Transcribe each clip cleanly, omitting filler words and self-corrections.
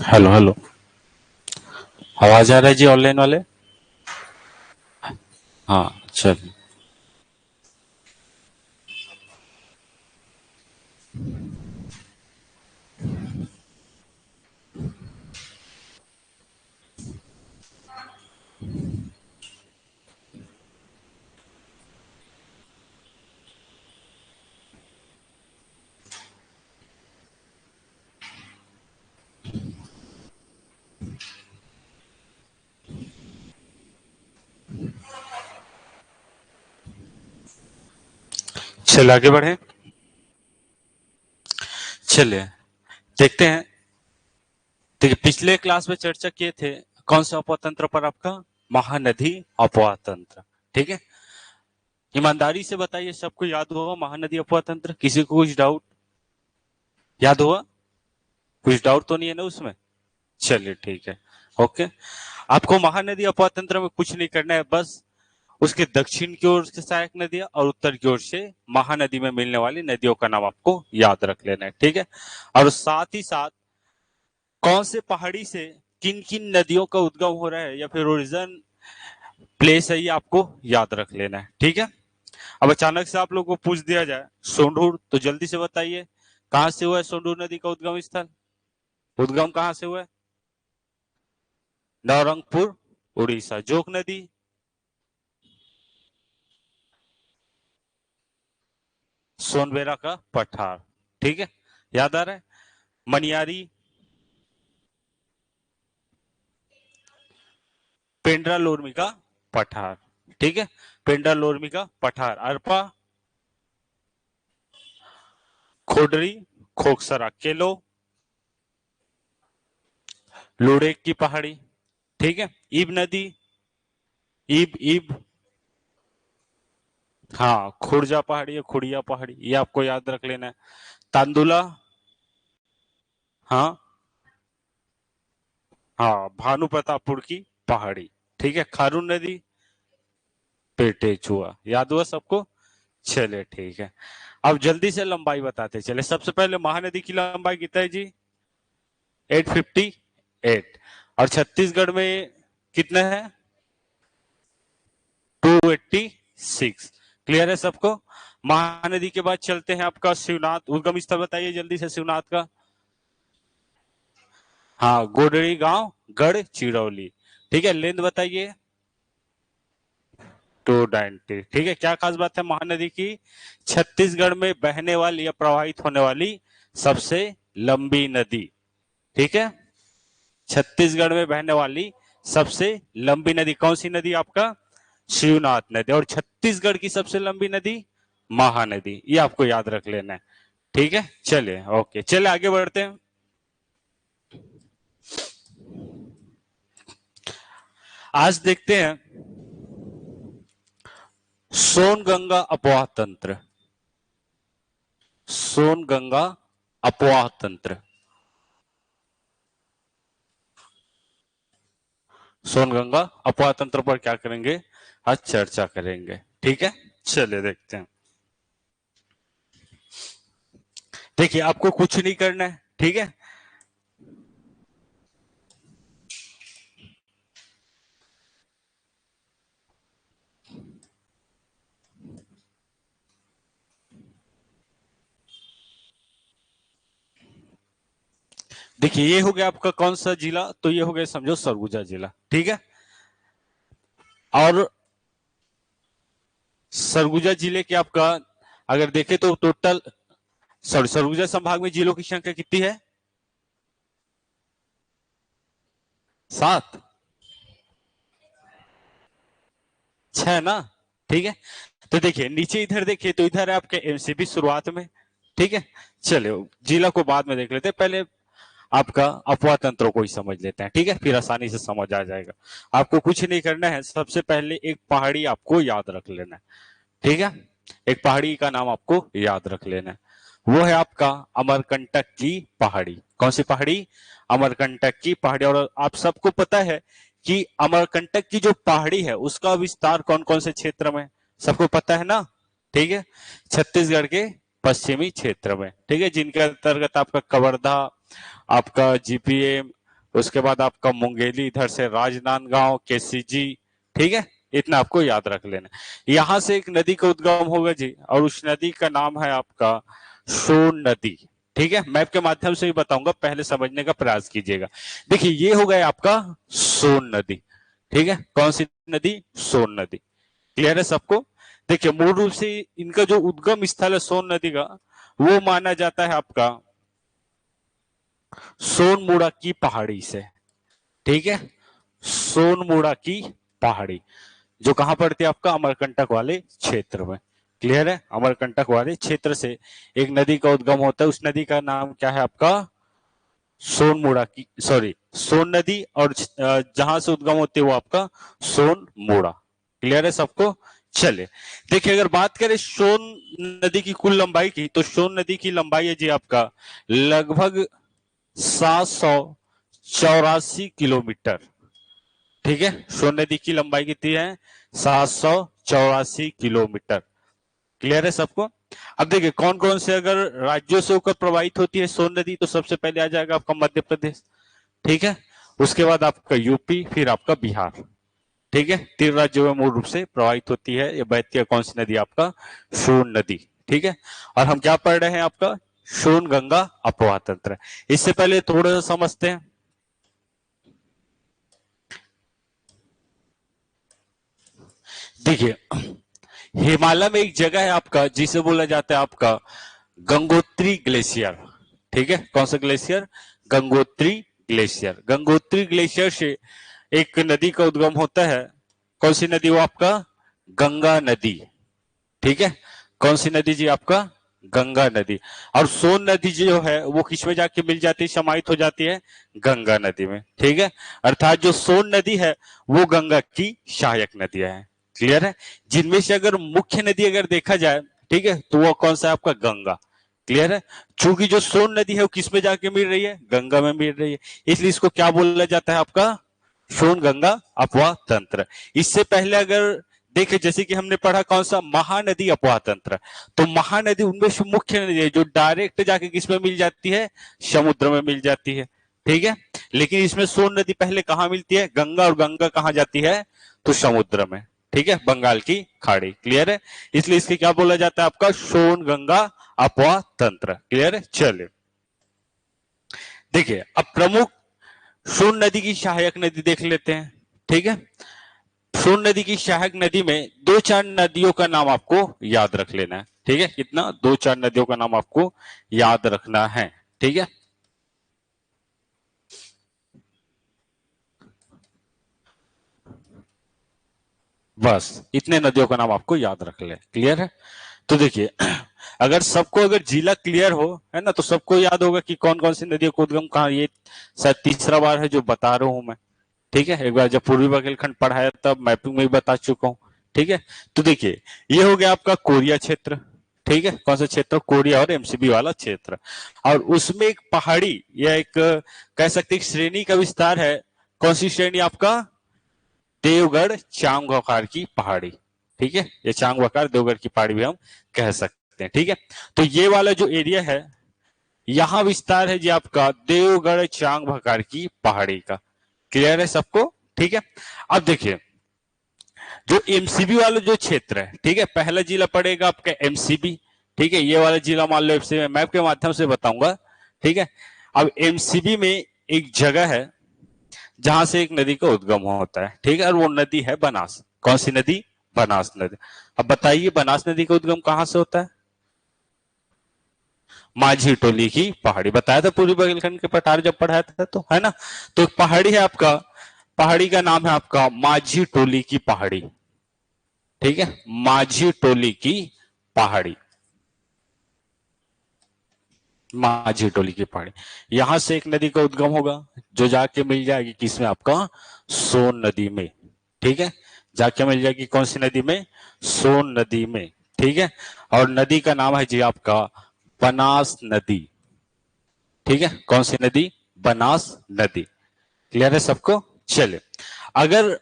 Hello hello. आवाज आ रहा है जी ऑनलाइन वाले? हाँ चलिए। चलिए आगे बढ़े। चलिए देखते हैं। देखिए पिछले क्लास में चर्चा किए थे कौन सा अपवाह तंत्र पर आपका? महानदी अपवाह तंत्र। ठीक है। ईमानदारी से बताइए, सबको याद हुआ महानदी अपवाह तंत्र? किसी को कुछ डाउट? याद हुआ? कुछ डाउट तो नहीं है ना उसमें? चलिए ठीक है। ओके। आपको महानदी अपवाह तंत्र में कुछ नहीं करना है, बस उसके दक्षिण की ओर से सहायक नदियां और उत्तर की ओर से महानदी में मिलने वाली नदियों का नाम आपको याद रख लेना है। ठीक है। और साथ ही साथ कौन से पहाड़ी से किन किन नदियों का उद्गम हो रहा है या फिर ओरिजिन प्लेस है, ये आपको याद रख लेना है। ठीक है। अब अचानक से आप लोग को पूछ दिया जाए सोंढूर, तो जल्दी से बताइए कहां से हुआ है सोंढूर नदी का उद्गम स्थल? उद्गम कहां से हुआ है? नवरंगपुर, उड़ीसा। जोक नदी? सोनबेरा का पठार। ठीक है। याद आ रहा है? मनियारी, पेंड्रा लोरमी का पठार। ठीक है। पेंड्रा लोरमी का पठार। अरपा, खोडरी, खोकसरा, केलो, लुड़ेक की पहाड़ी। ठीक है। ईब नदी, ईब ईब, हाँ खुर्जा पहाड़ी है, खुड़िया पहाड़ी, ये आपको याद रख लेना है। तांदुला, हाँ हाँ भानु प्रतापपुर की पहाड़ी। ठीक है। खारून नदी, पेटे चुआ। याद हुआ सबको? चले ठीक है। अब जल्दी से लंबाई बताते चले। सबसे पहले महानदी की लंबाई कितना है जी? 858। और छत्तीसगढ़ में कितना है? 286। क्लियर है सबको? महानदी के बाद चलते हैं आपका शिवनाथ। उद्गम स्थल बताइए जल्दी से शिवनाथ का। हाँ गोडरी गांव, गढ़ चिड़ौली। ठीक है। लेंथ बताइए। 290। ठीक है। क्या खास बात है महानदी की? छत्तीसगढ़ में बहने वाली या प्रवाहित होने वाली सबसे लंबी नदी। ठीक है। छत्तीसगढ़ में बहने वाली सबसे लंबी नदी कौन सी नदी आपका? शिवनाथ नदी। और छत्तीसगढ़ की सबसे लंबी नदी महानदी। ये आपको याद रख लेना है। ठीक है। चलिए ओके, चलिए आगे बढ़ते हैं। आज देखते हैं सोनगंगा अपवाह तंत्र। सोनगंगा अपवाह तंत्र। सोनगंगा अपवाह तंत्र पर क्या करेंगे? आज चर्चा करेंगे। ठीक है। चलिए देखते हैं। देखिए आपको कुछ नहीं करना है। ठीक है। देखिए ये हो गया आपका कौन सा जिला? तो ये हो गया समझो सरगुजा जिला। ठीक है। और सरगुजा जिले के आपका अगर देखें तो टोटल, सॉरी, सरगुजा संभाग में जिलों की संख्या कितनी है? 7, 6 ना। ठीक है। तो देखिए नीचे इधर देखिए तो इधर है आपके एमसीबी शुरुआत में। ठीक है। चलिए जिला को बाद में देख लेते हैं, पहले आपका अपवाह तंत्रों को ही समझ लेते हैं। ठीक है। फिर आसानी से समझ आ जाएगा। आपको कुछ नहीं करना है, सबसे पहले एक पहाड़ी आपको याद रख लेना है। ठीक है। एक पहाड़ी का नाम आपको याद रख लेना है। वो है आपका अमरकंटक की पहाड़ी। कौन सी पहाड़ी? अमरकंटक की पहाड़ी। और आप सबको पता है कि अमरकंटक की जो पहाड़ी है उसका विस्तार कौन कौन से क्षेत्र में? सबको पता है ना? ठीक है। छत्तीसगढ़ के पश्चिमी क्षेत्र में। ठीक है। जिनके अंतर्गत आपका कवर्धा, आपका जीपीएम, उसके बाद आपका मुंगेली, इधर से राजनांदगांव, केसीजी, ठीक है, इतना आपको याद रख लेना। यहां से एक नदी का उद्गम होगा जी, और उस नदी का नाम है आपका सोन नदी। ठीक है, मैप के माध्यम से भी बताऊंगा, पहले समझने का प्रयास कीजिएगा। देखिए ये हो गया आपका सोन नदी। ठीक है, कौन सी नदी? सोन नदी। क्लियर है सबको? देखिए मूल रूप से इनका जो उद्गम स्थल है सोन नदी का, वो माना जाता है आपका सोनमुड़ा की पहाड़ी से। ठीक है, सोनमुड़ा की पहाड़ी जो कहां पड़ती है? आपका अमरकंटक वाले क्षेत्र में। क्लियर है? अमरकंटक वाले क्षेत्र से एक नदी का उद्गम होता है, उस नदी का नाम क्या है आपका? सोनमुड़ा की, सॉरी सोन नदी, और जहां से उद्गम होती है वो आपका सोनमुड़ा। क्लियर है सबको? चले देखिए, अगर बात करें सोन नदी की कुल लंबाई की, तो सोन नदी की लंबाई है जी आपका लगभग 784 किलोमीटर। ठीक है, सोन नदी की लंबाई कितनी है? 784 किलोमीटर। क्लियर है सबको? अब देखिए कौन कौन से अगर राज्यों से होकर प्रवाहित होती है सोन नदी, तो सबसे पहले आ जाएगा आपका मध्य प्रदेश। ठीक है, उसके बाद आपका यूपी, फिर आपका बिहार। ठीक है, 3 राज्यों में मूल रूप से प्रवाहित होती है ये बहती है कौन सी नदी? आपका सोन नदी। ठीक है, और हम क्या पढ़ रहे हैं? आपका सोन गंगा अपवाह तंत्र। इससे पहले थोड़ा सा समझते हैं। देखिए हिमालय में एक जगह है आपका जिसे बोला जाता है आपका गंगोत्री ग्लेशियर। ठीक है, कौन सा glacier? Gangotri glacier. Gangotri glacier से एक नदी का उद्गम होता है। कौन सी नदी? वो आपका गंगा नदी। ठीक है, कौन सी नदी जी? आपका गंगा नदी। और सोन नदी जो है वो किसमें जाके मिल जाती है? समाहित हो जाती है गंगा नदी में। ठीक है, अर्थात जो सोन नदी है वो गंगा की सहायक नदियां हैं। क्लियर है? जिनमें से अगर मुख्य नदी अगर देखा जाए, ठीक है, तो वो कौन सा है? आपका गंगा। क्लियर है? चूंकि जो सोन नदी है वो किसमें जाके मिल रही है? गंगा में मिल रही है, इसलिए इसको क्या बोला जाता है? आपका सोन गंगा अपवाह तंत्र। इससे पहले अगर देखे, जैसे कि हमने पढ़ा कौन सा? महानदी अपवाह तंत्र। तो महानदी उनमें से मुख्य नदी है जो डायरेक्ट जाके किसमें मिल जाती है? समुद्र में मिल जाती है। ठीक है, लेकिन इसमें सोन नदी पहले कहां मिलती है? गंगा, और गंगा कहां जाती है? तो समुद्र में। ठीक है, बंगाल की खाड़ी। क्लियर है? इसलिए इसके क्या बोला जाता है? आपका सोन गंगा अपवाह तंत्र। क्लियर है? चलिए देखिए अब प्रमुख सोन नदी की सहायक नदी देख लेते हैं। ठीक है, सोन नदी की सहायक नदी में 2-4 नदियों का नाम आपको याद रख लेना है। ठीक है, कितना? 2-4 नदियों का नाम आपको याद रखना है। ठीक है, बस इतने नदियों का नाम आपको याद रख ले। क्लियर है? तो देखिए अगर सबको अगर जिला क्लियर हो, है ना, तो सबको याद होगा कि कौन कौन सी नदियों का उद्गम कहाँ। ये शायद तीसरा बार है जो बता रहा हूं मैं। ठीक है, एक बार जब पूर्वी बुंदेलखंड पढ़ाया तब मैपिंग में भी बता चुका हूं। ठीक है, तो देखिए ये हो गया आपका कोरिया क्षेत्र। ठीक है, कौन सा क्षेत्र? कोरिया और एमसीबी वाला क्षेत्र। और उसमें एक पहाड़ी या एक कह सकते एक श्रेणी का विस्तार है। कौन सी श्रेणी? आपका देवगढ़ चांगवकार की पहाड़ी। ठीक है, ये चांगवकार देवगढ़ की पहाड़ी भी हम कह सकते हैं। ठीक है, तो ये वाला जो एरिया है यहां विस्तार है जी आपका देवगढ़ चांगवकार की पहाड़ी का। क्लियर है सबको? ठीक है, अब देखिए जो एमसीबी वाला जो क्षेत्र है, ठीक है, पहला जिला पड़ेगा आपका एमसीबी। ठीक है, ये वाला जिला मान लो एमसीबी, मैप के माध्यम से बताऊंगा। ठीक है, अब एमसीबी में एक जगह है जहां से एक नदी का उद्गम होता है। ठीक है, और वो नदी है बनास। कौन सी नदी? बनास नदी। अब बताइए बनास नदी का उद्गम कहां से होता है? माझी टोली की पहाड़ी। बताया था पूर्वी बुंदेलखंड के पठार जब पढ़ाया था, तो है ना। तो पहाड़ी है आपका, पहाड़ी का नाम है आपका माझी टोली की पहाड़ी। ठीक है, माझी टोली की पहाड़ी। माझी टोली की पहाड़ी, यहां से एक नदी का उद्गम होगा जो जाके मिल जाएगी किसमें? आपका सोन नदी में। ठीक है, जाके मिल जाएगी कौन सी नदी में? सोन नदी में। ठीक है, और नदी का नाम है जी आपका बनास नदी। ठीक है, कौन सी नदी? बनास नदी। क्लियर है सबको? चले अगर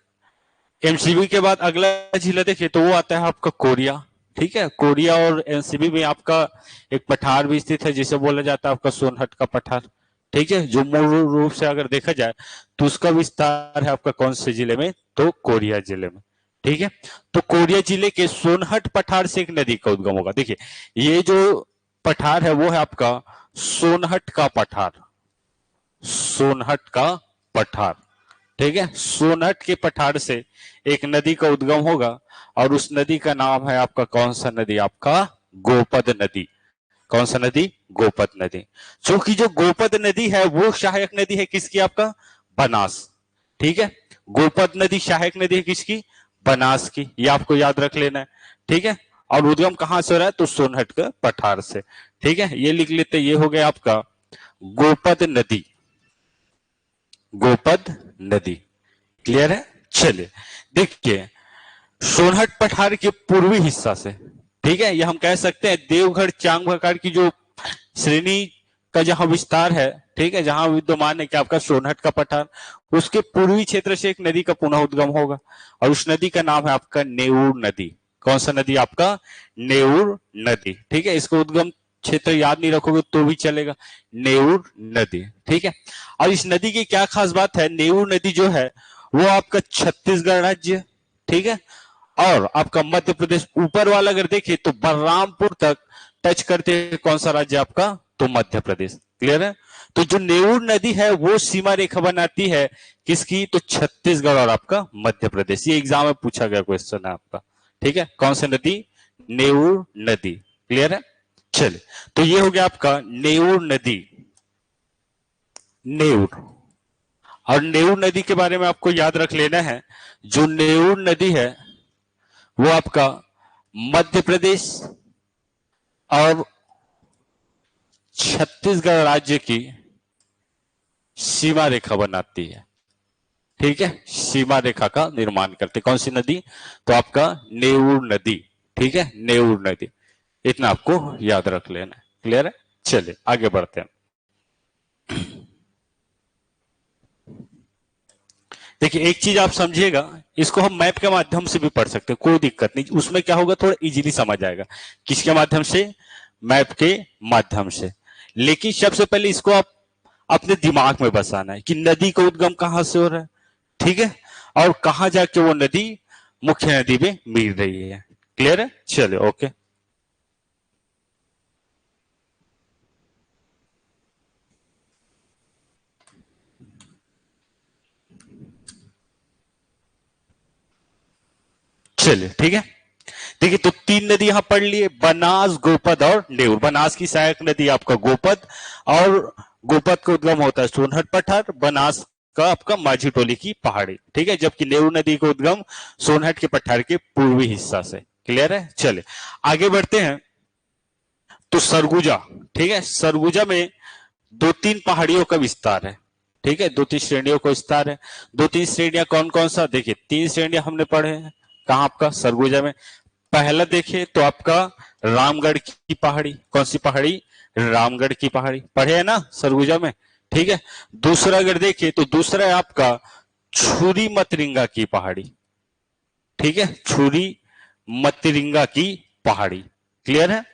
एमसीबी के बाद अगला जिला देखिए तो वो आता है आपका कोरिया। ठीक है, कोरिया और एमसीबी में आपका एक पठार भी स्थित है जिसे बोला जाता है आपका सोनहट का पठार। ठीक है, जो मूल रूप से अगर देखा जाए तो उसका विस्तार है आपका कौन से जिले में, तो कोरिया जिले में। ठीक है, तो कोरिया जिले के सोनहट पठार से एक नदी का उद्गम होगा। देखिए ये जो पठार है वो है आपका सोनहट का पठार, सोनहट का पठार। ठीक है, सोनहट के पठार से एक नदी का उद्गम होगा और उस नदी का नाम है आपका कौन सा नदी, आपका गोपद नदी। कौन सा नदी, गोपद नदी। क्योंकि जो गोपद नदी है वो सहायक नदी है किसकी, आपका बनास। ठीक है, गोपद नदी सहायक नदी है किसकी, बनास की, ये आपको याद रख लेना है। ठीक है, और उद्गम कहां से हो रहा है, तो सोनहट के पठार से। ठीक है, ये लिख लेते, ये हो गया आपका गोपद नदी, गोपद नदी। क्लियर है, चलिए देखिए सोनहट पठार के पूर्वी हिस्सा से, ठीक है, ये हम कह सकते हैं देवघर चांग प्रकार की जो श्रेणी का जहां विस्तार है, ठीक है, जहां विद्यमान है क्या आपका सोनहट का पठार, उसके पूर्वी क्षेत्र से एक नदी का पुनः उद्गम होगा और उस नदी का नाम है आपका नेऊर नदी। कौन सा नदी, आपका नेऊर नदी। ठीक है, इसको उद्गम क्षेत्र याद नहीं रखोगे तो भी चलेगा, नेऊर नदी। ठीक है, और इस नदी की क्या खास बात है, नेऊर नदी जो है वो आपका छत्तीसगढ़ राज्य, ठीक है, और आपका मध्य प्रदेश ऊपर वाला अगर देखें तो बलरामपुर तक टच करते हैं कौन सा राज्य आपका, तो मध्य प्रदेश। क्लियर है, तो जो नेऊर नदी है वो सीमा रेखा बनाती है किसकी, तो छत्तीसगढ़ और आपका मध्य प्रदेश। ये एग्जाम में पूछा गया क्वेश्चन है आपका। ठीक है, कौन सी नदी, नेऊर नदी। क्लियर है, चलिए तो ये हो गया आपका नेऊर नदी, नेऊर। और नेऊर नदी के बारे में आपको याद रख लेना है, जो नेऊर नदी है वो आपका मध्य प्रदेश और छत्तीसगढ़ राज्य की सीमा रेखा बनाती है। ठीक है, सीमा रेखा का निर्माण करती कौन सी नदी, तो आपका नेऊर नदी। ठीक है, नेऊर नदी, इतना आपको याद रख लेना है। क्लियर है, चलिए आगे बढ़ते हैं। देखिए एक चीज आप समझिएगा, इसको हम मैप के माध्यम से भी पढ़ सकते हैं, कोई दिक्कत नहीं, उसमें क्या होगा थोड़ा इजीली समझ आएगा। किसके माध्यम से, मैप के माध्यम से। लेकिन सबसे पहले इसको आप अपने दिमाग में बसाना है कि नदी का उद्गम कहां से हो रहा है, ठीक है, और कहां जाके वो नदी मुख्य नदी में मिल रही है। क्लियर है, चलिए ओके। चलिए ठीक है, देखिए तो तीन नदी यहां पढ़ लिए, बनास, गोपद और नेऊर। बनास की सहायक नदी आपका गोपद, और गोपद का उद्गम होता है सोनहट पठार, बनास का आपका माझी टोली की पहाड़ी। ठीक है, जबकि नेऊर नदी का उद्गम सोनहट के पठार के पूर्वी हिस्सा से। क्लियर है, चले आगे बढ़ते हैं। तो सरगुजा, ठीक है, सरगुजा में दो तीन पहाड़ियों का विस्तार है। ठीक है, दो तीन श्रेणियों का विस्तार है। दो तीन श्रेणियां कौन कौन सा, देखिए तीन श्रेणियां हमने पढ़े हैं कहा आपका सरगुजा में। पहला देखिए तो आपका रामगढ़ की पहाड़ी, कौन सी पहाड़ी, रामगढ़ की पहाड़ी, पढ़े है ना सरगुजा में। ठीक है, दूसरा अगर देखिए तो दूसरा है आपका छुरी मतरिंगा की पहाड़ी। ठीक है, छुरी मतरिंगा की पहाड़ी। क्लियर है,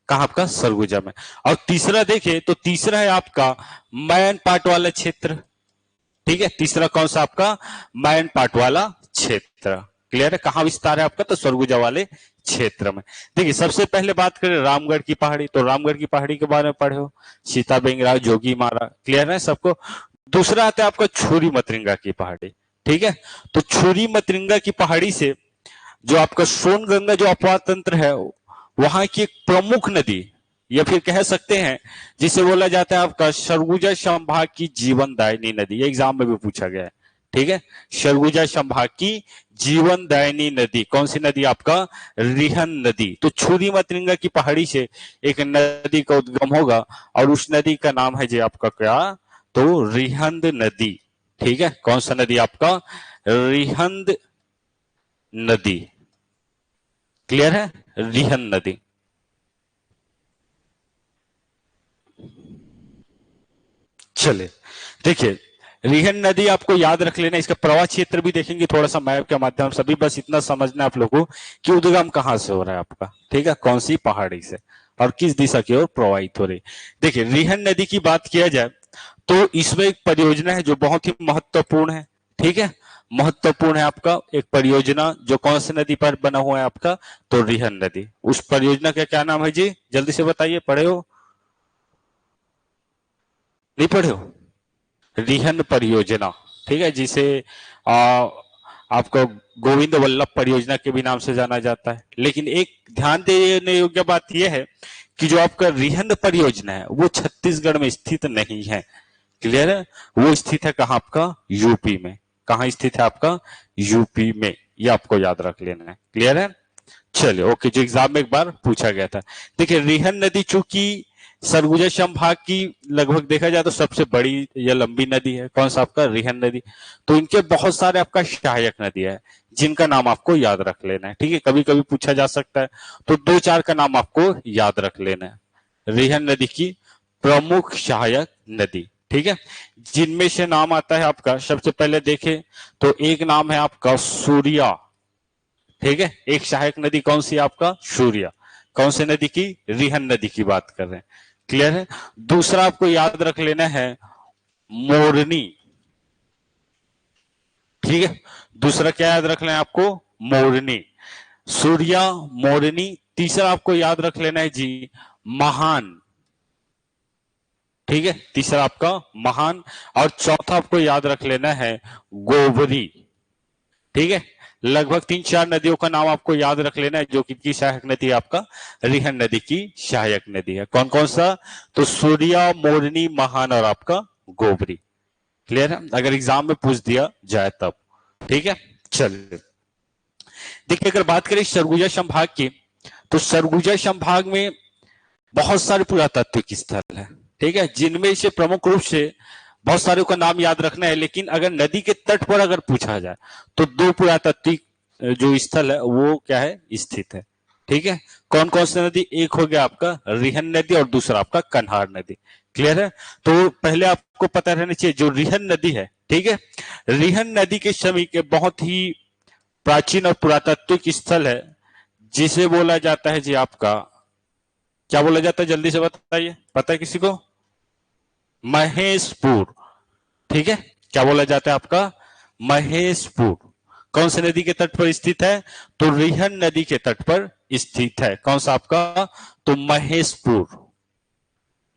कहा आपका सरगुजा में। और तीसरा देखें तो तीसरा है आपका मैन पाट वाला क्षेत्र। ठीक है, तीसरा कौन सा आपका मैन पाट वाला क्षेत्र। क्लियर है, कहां विस्तार है आपका, तो सरगुजा वाले क्षेत्र में। देखिए सबसे पहले बात करें रामगढ़ की पहाड़ी, तो रामगढ़ की पहाड़ी के बारे में पढ़े हो, सीता बेंगरा, जोगी मारा। क्लियर है सबको। दूसरा आता है आपका छुरी मतरिंगा की पहाड़ी। ठीक है, तो छुरी मतरिंगा की पहाड़ी से जो आपका सोनगंगा जो अपवाह तंत्र है वहां की एक प्रमुख नदी, या फिर कह सकते हैं जिसे बोला जाता है आपका सरगुजा संभाग की जीवनदायिनी नदी। ये एग्जाम में भी पूछा गया है। ठीक है, सरगुजा संभाग की जीवनदायिनी नदी, कौन सी नदी, आपका रिहन नदी। तो छुरी मतरिंगा की पहाड़ी से एक नदी का उद्गम होगा और उस नदी का नाम है जी आपका क्या, तो रिहंद नदी। ठीक है, कौन सा नदी आपका, रिहंद नदी। क्लियर है, रिहन नदी। चले देखिए रिहन नदी आपको याद रख लेना, इसका प्रवाह क्षेत्र भी देखेंगे थोड़ा सा मैप के माध्यम से। अभी बस इतना समझना आप लोगों को कि उद्गम कहां से हो रहा है आपका, ठीक है, कौन सी पहाड़ी से और किस दिशा की ओर प्रवाहित हो रही। देखिए रिहन नदी की बात किया जाए तो इसमें एक परियोजना है जो बहुत ही महत्वपूर्ण है, ठीक है, महत्वपूर्ण है आपका एक परियोजना जो कौन सी नदी पर बना हुआ है आपका, तो रिहन नदी। उस परियोजना का क्या नाम है जी, जल्दी से बताइए, पढ़े हो नहीं पढ़े हो? रिहन परियोजना, ठीक है, जिसे आ, आपको गोविंद वल्लभ परियोजना के भी नाम से जाना जाता है। लेकिन एक ध्यान देने योग्य बात यह है कि जो आपका रिहन परियोजना है वो छत्तीसगढ़ में स्थित नहीं है, क्लियर है, वो स्थित है कहां आपका, यूपी में। कहां स्थित है आपका, यूपी में, ये आपको याद रख लेना है, क्लियर है। चलिए ओके, जो एग्जाम में एक बार पूछा गया था। देखिए रिहन नदी चूंकि सरगुजा संभाग की लगभग देखा जाए तो सबसे बड़ी या लंबी नदी है, कौन सा आपका, रिहन नदी। तो इनके बहुत सारे आपका सहायक नदी है जिनका नाम आपको याद रख लेना है, ठीक है, कभी कभी पूछा जा सकता है, तो दो चार का नाम आपको याद रख लेना है, रिहन नदी की प्रमुख सहायक नदी, ठीक है, जिनमें से नाम आता है आपका, सबसे पहले देखें तो एक नाम है आपका सूर्या, ठीक है, एक सहायक नदी कौन सी है आपका, सूर्या, कौन सी नदी की, रिहन नदी की बात कर रहे हैं, क्लियर है। दूसरा आपको याद रख लेना है मोरनी, ठीक है, दूसरा क्या याद रख लेना है आपको, मोरनी, सूर्या, मोरनी। तीसरा आपको याद रख लेना है जी महान, ठीक है, तीसरा आपका महान। और चौथा आपको याद रख लेना है गोवरी, ठीक है, लगभग तीन चार नदियों का नाम आपको याद रख लेना है जो कि सहायक नदी है आपका, रिहन नदी की सहायक नदी है, कौन कौन सा, तो सूर्या, मोरनी, महान और आपका गोबरी, क्लियर है, अगर एग्जाम में पूछ दिया जाए तब, ठीक है। चलिए देखिए, अगर बात करें सरगुजा संभाग की, तो सरगुजा संभाग में बहुत सारे पुरातात्विक स्थल है, ठीक है, जिनमें से प्रमुख रूप से बहुत सारे का नाम याद रखना है, लेकिन अगर नदी के तट पर अगर पूछा जाए तो दो पुरातात्विक जो स्थल है वो क्या है, स्थित है, ठीक है, कौन कौन सी नदी, एक हो गया आपका रिहन नदी और दूसरा आपका कन्हार नदी, क्लियर है। तो पहले आपको पता रहना चाहिए जो रिहन नदी है, ठीक है, रिहन नदी के समीप के बहुत ही प्राचीन और पुरातात्विक स्थल है जिसे बोला जाता है जी आपका, क्या बोला जाता है, जल्दी से बताइए, पता है किसी को, महेशपुर, ठीक है, क्या बोला जाता है आपका, महेशपुर, कौन सी नदी के तट पर स्थित है, तो रिहन नदी के तट पर स्थित है, कौन सा आपका, तो महेशपुर,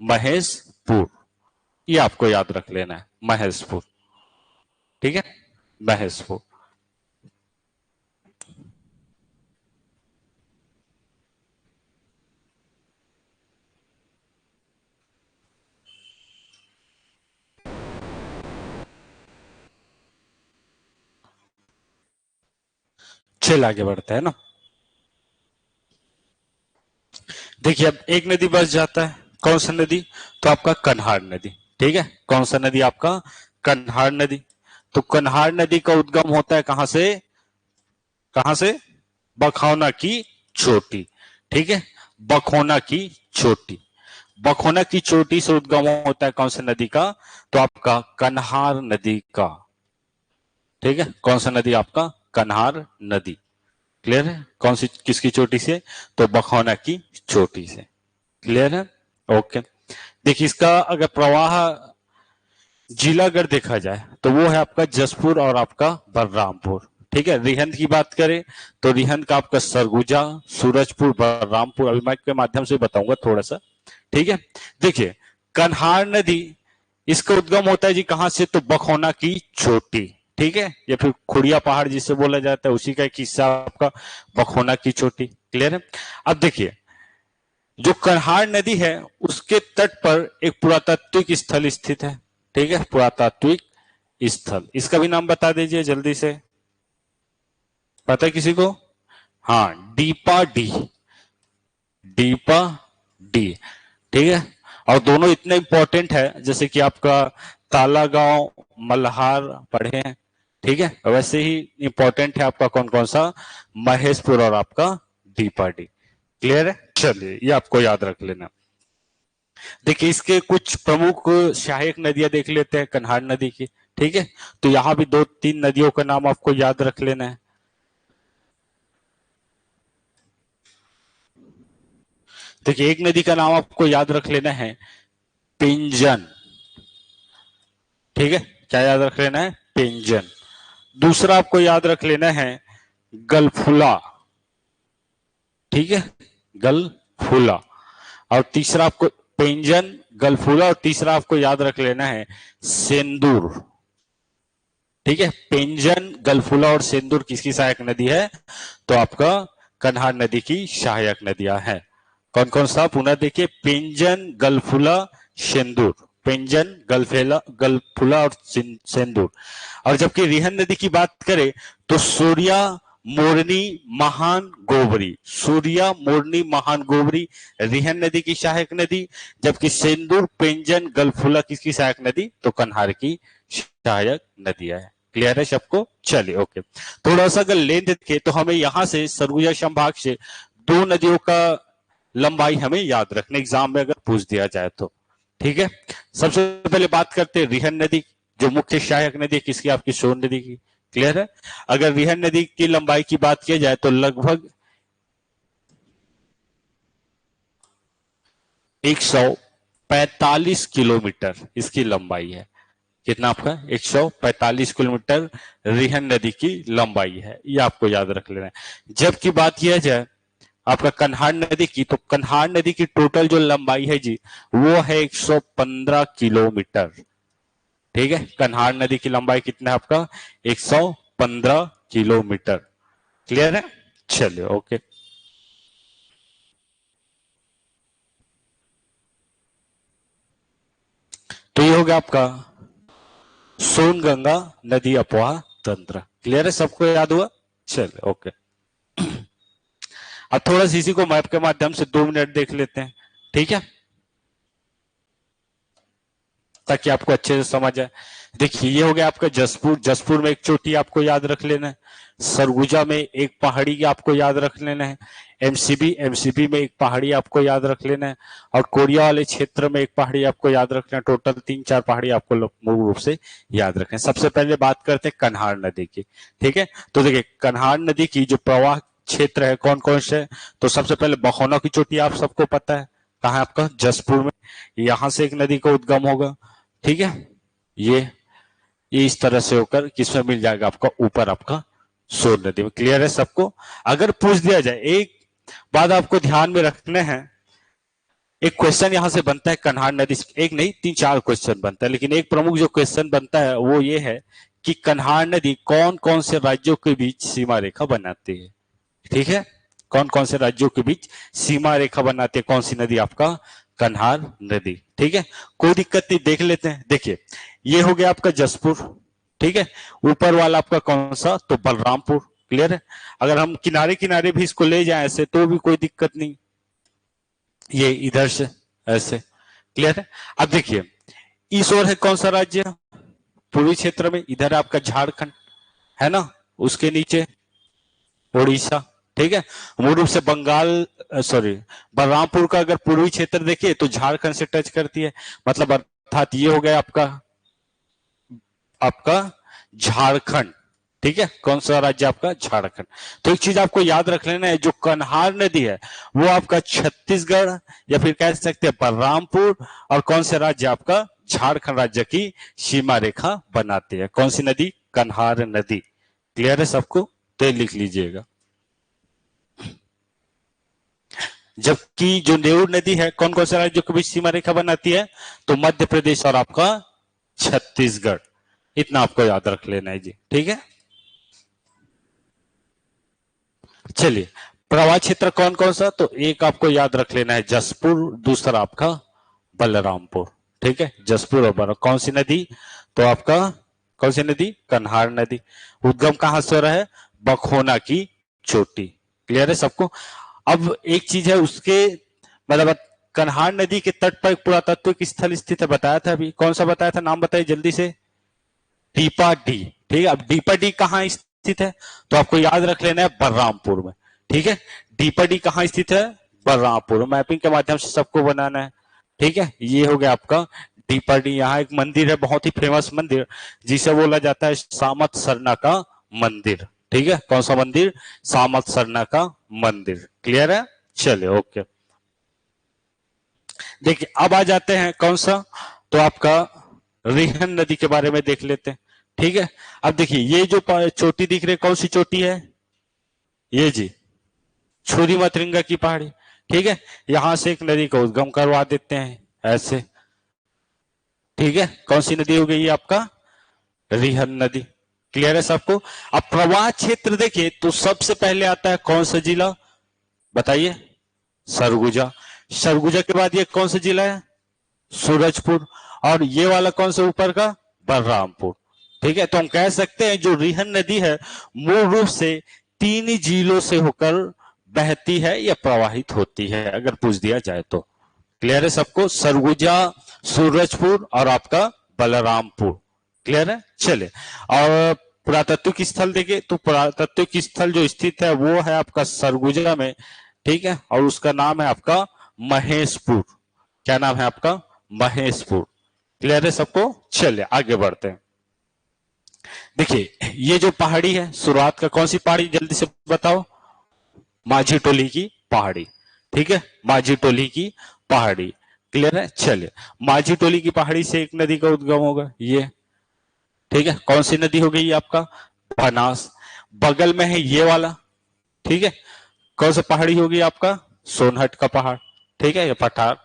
महेशपुर, ये आपको याद रख लेना है, महेशपुर, ठीक है, महेशपुर। चल आगे बढ़ता है ना। देखिए अब एक नदी बस जाता है, कौन सा नदी, तो आपका कन्हार नदी, ठीक है, कौन सा नदी आपका, कन्हार नदी। तो कन्हार नदी का उद्गम होता है कहां से, कहां से, बखौना की चोटी, ठीक है, बखौना की चोटी, बखौना की चोटी से उद्गम होता है कौन सी नदी का, तो आपका कन्हार नदी का, ठीक है, कौन सा नदी आपका, कन्हार नदी, क्लियर है, कौन सी किसकी चोटी से, तो बखौना की चोटी से, क्लियर है, ओके। देखिए इसका अगर प्रवाह जिला अगर देखा जाए तो वो है आपका जसपुर और आपका बलरामपुर, ठीक है, रिहंद की बात करें तो रिहंद का आपका सरगुजा, सूरजपुर, बलरामपुर, अभी मैं के माध्यम से बताऊंगा थोड़ा सा, ठीक है। देखिए कन्हार नदी, इसका उद्गम होता है जी कहां से, तो बखौना की चोटी, ठीक है, या फिर खुड़िया पहाड़ जिसे बोला जाता है उसी का एक हिस्सा आपका बखौना की चोटी, क्लियर है। अब देखिए जो कन्हार नदी है उसके तट पर एक पुरातात्विक स्थल स्थित है, ठीक है, पुरातात्विक स्थल, इसका भी नाम बता दीजिए जल्दी से, पता है किसी को, हाँ डीपा डी, डीपा डी, ठीक है, और दोनों इतने इंपॉर्टेंट है जैसे कि आपका ताला गांव, मल्हार पढ़े हैं, ठीक है, वैसे ही इंपॉर्टेंट है आपका कौन कौन सा, महेशपुर और आपका डीपा डी, क्लियर है। चलिए ये आपको याद रख लेना। देखिए इसके कुछ प्रमुख सहायक नदियां देख लेते हैं कन्हार नदी की, ठीक है, तो यहां भी दो तीन नदियों का नाम आपको याद रख लेना है। देखिए एक नदी का नाम आपको याद रख लेना है पिंजन, ठीक है, क्या याद रख लेना है? पेंजन। दूसरा आपको याद रख लेना है गलफुला, ठीक है, गलफुला। और तीसरा आपको पेंजन, गलफुला, और तीसरा आपको याद रख लेना है सेंदूर। ठीक है, पेंजन, गलफुला और सेंदूर किसकी सहायक नदी है? तो आपका कन्हार नदी की सहायक नदियां हैं। कौन कौन सा? पुनः देखिए, पेंजन, गलफुला, सेंदूर। पेंजन, गलफुला और सेंदूर। और जबकि रिहन नदी की बात करें तो सूर्या, मोरनी, महान गोबरी। सूर्या, मोरनी, महान गोबरी रिहन नदी की सहायक नदी। जबकि सेंदूर, पेंजन, गलफुला किसकी सहायक नदी? तो कन्हार की सहायक नदियां है। क्लियर है सबको? चलिए, ओके। थोड़ा सा अगर लेंथ देखें तो हमें यहां से सरगुजा संभाग से दो नदियों का लंबाई हमें याद रखना, एग्जाम में अगर पूछ दिया जाए तो। ठीक है, सबसे पहले बात करते हैं रिहन नदी, जो मुख्य सहायक नदी है किसकी? आपकी सोन नदी की। क्लियर है? अगर रिहन नदी की लंबाई की बात की जाए तो लगभग 145 किलोमीटर इसकी लंबाई है। कितना आपका? 145 किलोमीटर रिहन नदी की लंबाई है, ये आपको याद रख लेना है। जबकि बात किया जाए आपका कन्हार नदी की, तो कन्हार नदी की टोटल जो लंबाई है जी, वो है 115 किलोमीटर। ठीक है, कन्हार नदी की लंबाई कितना है आपका? 115 किलोमीटर। क्लियर है? चलिए, ओके। तो ये हो गया आपका सोन गंगा नदी अपवाह तंत्र। क्लियर है? सबको याद हुआ? चलिए, ओके। अब थोड़ा सा इसी को मैप के माध्यम से 2 मिनट देख लेते हैं, ठीक है, ताकि आपको अच्छे से समझ आए। देखिए, ये हो गया आपका जसपुर। जसपुर में एक चोटी आपको याद रख लेना है। सरगुजा में एक पहाड़ी आपको याद रख लेना है। एमसीबी, एमसीबी में एक पहाड़ी आपको याद रख लेना है। और कोरिया वाले क्षेत्र में एक पहाड़ी आपको याद रखना है। टोटल 3-4 पहाड़ी आपको मूल रूप से याद रखना है। सबसे पहले बात करते हैं कन्हार नदी की। ठीक है, तो देखिए कन्हार नदी की जो प्रवाह क्षेत्र है कौन कौन से? तो सबसे पहले बखौना की चोटी आप सबको पता है, कहा है आपका? जसपुर में। यहां से एक नदी का उद्गम होगा। ठीक है, ये इस तरह से होकर किसमें मिल जाएगा? आपका ऊपर आपका सोन नदी में। क्लियर है सबको? अगर पूछ दिया जाए, एक बात आपको ध्यान में रखने हैं, एक क्वेश्चन यहां से बनता है कन्हार नदी, एक नहीं 3-4 क्वेश्चन बनता है, लेकिन एक प्रमुख जो क्वेश्चन बनता है वो ये है कि कन्हार नदी कौन कौन से राज्यों के बीच सीमा रेखा बनाती है? ठीक है, कौन कौन से राज्यों के बीच सीमा रेखा बनाती है? कौन सी नदी? आपका कन्हार नदी। ठीक है, कोई दिक्कत नहीं, देख लेते हैं। देखिए, ये हो गया आपका जसपुर। ठीक है, ऊपर वाला आपका कौन सा? तो बलरामपुर। क्लियर है? अगर हम किनारे किनारे भी इसको ले जाए ऐसे तो भी कोई दिक्कत नहीं, ये इधर से ऐसे। क्लियर है? अब देखिए, इस ओर है कौन सा राज्य? पूर्वी क्षेत्र में इधर आपका झारखंड है ना, उसके नीचे उड़ीसा। ठीक है, मूल रूप से बंगाल, सॉरी, बलरामपुर का अगर पूर्वी क्षेत्र देखिए तो झारखंड से टच करती है, मतलब अर्थात ये हो गया आपका आपका झारखंड। ठीक है, कौन सा राज्य? आपका झारखंड। तो एक चीज आपको याद रख लेना है, जो कन्हार नदी है वो आपका छत्तीसगढ़ या फिर कह सकते हैं बलरामपुर और कौन से राज्य? आपका झारखंड राज्य की सीमा रेखा बनाती है। कौन सी नदी? कन्हार नदी। क्लियर है सबको? तो लिख लीजिएगा। जबकि जो नेऊर नदी है कौन कौन से राज्यों के बीच सीमा रेखा बनाती है? तो मध्य प्रदेश और आपका छत्तीसगढ़। इतना आपको याद रख लेना है जी। ठीक है, चलिए, प्रवाह क्षेत्र कौन कौन सा? तो एक आपको याद रख लेना है जसपुर, दूसरा आपका बलरामपुर। ठीक है, जसपुर और बलराम। कौन सी नदी? तो आपका कौन सी नदी? कन्हार नदी। उद्गम कहां से हो रहा है? बखोना की चोटी। क्लियर है सबको? अब एक चीज है उसके, मतलब कन्हार नदी के तट पर एक पुरातात्विक स्थल स्थित है, बताया था अभी। कौन सा बताया था? नाम बताइए जल्दी से। डीपा डी। ठीक है, अब डीपा डी कहां स्थित है? तो आपको याद रख लेना है बलरामपुर में। ठीक है, डीपा डी कहां स्थित है? बलरामपुर। मैपिंग के माध्यम से सबको बनाना है। ठीक है, ये हो गया आपका डीपा डी। यहाँ एक मंदिर है, बहुत ही फेमस मंदिर, जिसे बोला जाता है सामत सरना का मंदिर। ठीक है, कौन सा मंदिर? सामत सरना का मंदिर। क्लियर है? चलिए, ओके। देखिए, अब आ जाते हैं कौन सा? तो आपका रिहन नदी के बारे में देख लेते हैं। ठीक है, अब देखिए ये जो चोटी दिख रही है, कौन सी चोटी है? ये जी, छुरी मतरिंगा की पहाड़ी। ठीक है, यहां से एक नदी का उद्गम करवा देते हैं ऐसे। ठीक है, कौन सी नदी हो गई आपका? रिहन नदी। क्लियर है सबको? अब प्रवाह क्षेत्र देखिए तो सबसे पहले आता है कौन सा जिला? बताइए। सरगुजा। सरगुजा के बाद ये कौन सा जिला है? सूरजपुर। और ये वाला कौन सा ऊपर का? बलरामपुर। ठीक है, तो हम कह सकते हैं जो रिहन नदी है मूल रूप से 3 जिलों से होकर बहती है या प्रवाहित होती है, अगर पूछ दिया जाए तो। क्लियर है सबको? सरगुजा, सूरजपुर और आपका बलरामपुर। क्लियर है? चले, और पुरातात्विक स्थल देखे तो पुरातात्विक स्थल जो स्थित है वो है आपका सरगुजा में। ठीक है, और उसका नाम है आपका महेशपुर। क्या नाम है आपका? महेशपुर। क्लियर है सबको? चलिए आगे बढ़ते हैं। देखिए ये जो पहाड़ी है, शुरुआत का कौन सी पहाड़ी, जल्दी से बताओ? माझी टोली की पहाड़ी। ठीक है, माझी टोली की पहाड़ी। क्लियर है? चलिए, माझी टोली की पहाड़ी से एक नदी का उद्गम होगा ये। ठीक है, कौन सी नदी हो गई आपका? बनास। बगल में है ये वाला। ठीक है, कौन सा पहाड़ी होगी आपका? सोनहट का पहाड़। ठीक है, ये पठार।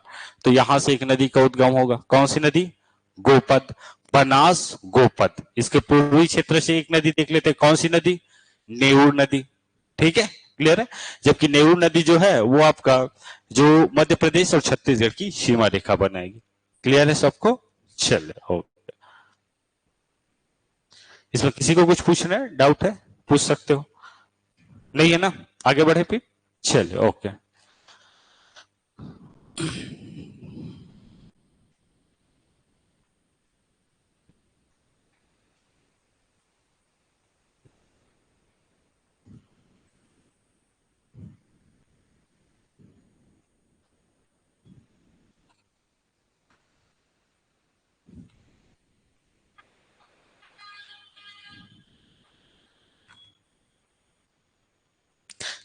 तो यहां से एक नदी का उद्गम होगा, कौन सी नदी? गोपद। बनास गोपद। इसके पूर्वी क्षेत्र से एक नदी देख लेते हैं, कौन सी नदी? नेऊर नदी। ठीक है, क्लियर है? जबकि नेऊर नदी जो है वो आपका जो मध्य प्रदेश और छत्तीसगढ़ की सीमा रेखा बनाएगी। क्लियर है सबको? चलिए, ओके। इसमें किसी को कुछ पूछना है, डाउट है, पूछ सकते हो। नहीं है ना? आगे बढ़े फिर। चलिए, ओके।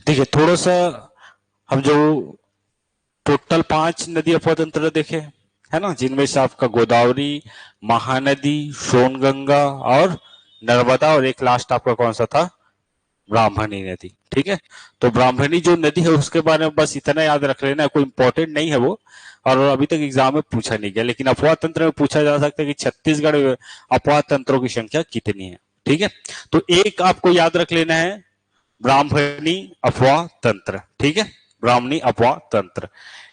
देखिए थोड़ा सा हम जो टोटल 5 नदी अपतंत्र देखे है ना, जिनमें से आपका गोदावरी, महानदी, सोनगंगा और नर्मदा, और एक लास्ट आपका कौन सा था? ब्राह्मणी नदी। ठीक है, तो ब्राह्मणी जो नदी है उसके बारे में बस इतना याद रख लेना, कोई इंपॉर्टेंट नहीं है वो, और अभी तक एग्जाम में पूछा नहीं गया। लेकिन अफवाह तंत्र में पूछा जा सकता है कि छत्तीसगढ़ अफवाह तंत्रों की संख्या कितनी है। ठीक है, तो एक आपको याद रख लेना है, ब्राह्मणी अफवाह तंत्र। ठीक है, ब्राह्मणी अफवाह तंत्र।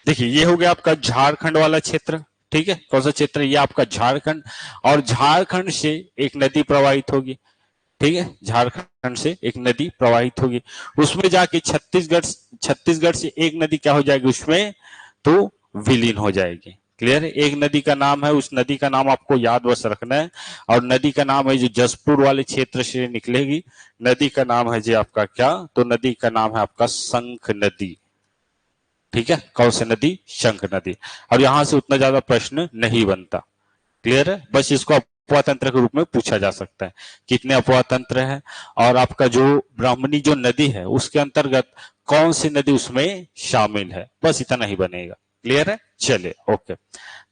देखिए ये हो गया आपका झारखंड वाला क्षेत्र। ठीक है, कौन सा क्षेत्र? ये आपका झारखंड। और झारखंड से एक नदी प्रवाहित होगी। ठीक है, झारखंड से एक नदी प्रवाहित होगी, उसमें जाके छत्तीसगढ़, छत्तीसगढ़ से एक नदी क्या हो जाएगी उसमें? तो विलीन हो जाएगी। क्लियर है? एक नदी का नाम है, उस नदी का नाम आपको याद बस रखना है, और नदी का नाम है जो जसपुर वाले क्षेत्र से निकलेगी, नदी का नाम है जी आपका क्या? तो नदी का नाम है आपका शंख नदी। ठीक है, कौन सी नदी? शंख नदी। और यहां से उतना ज्यादा प्रश्न नहीं बनता। क्लियर है? बस इसको अपवाह तंत्र के रूप में पूछा जा सकता है, कितने अपवाह तंत्र है, और आपका जो ब्राह्मणी जो नदी है उसके अंतर्गत कौन सी नदी उसमें शामिल है, बस इतना ही बनेगा। क्लियर है? चलिए, ओके।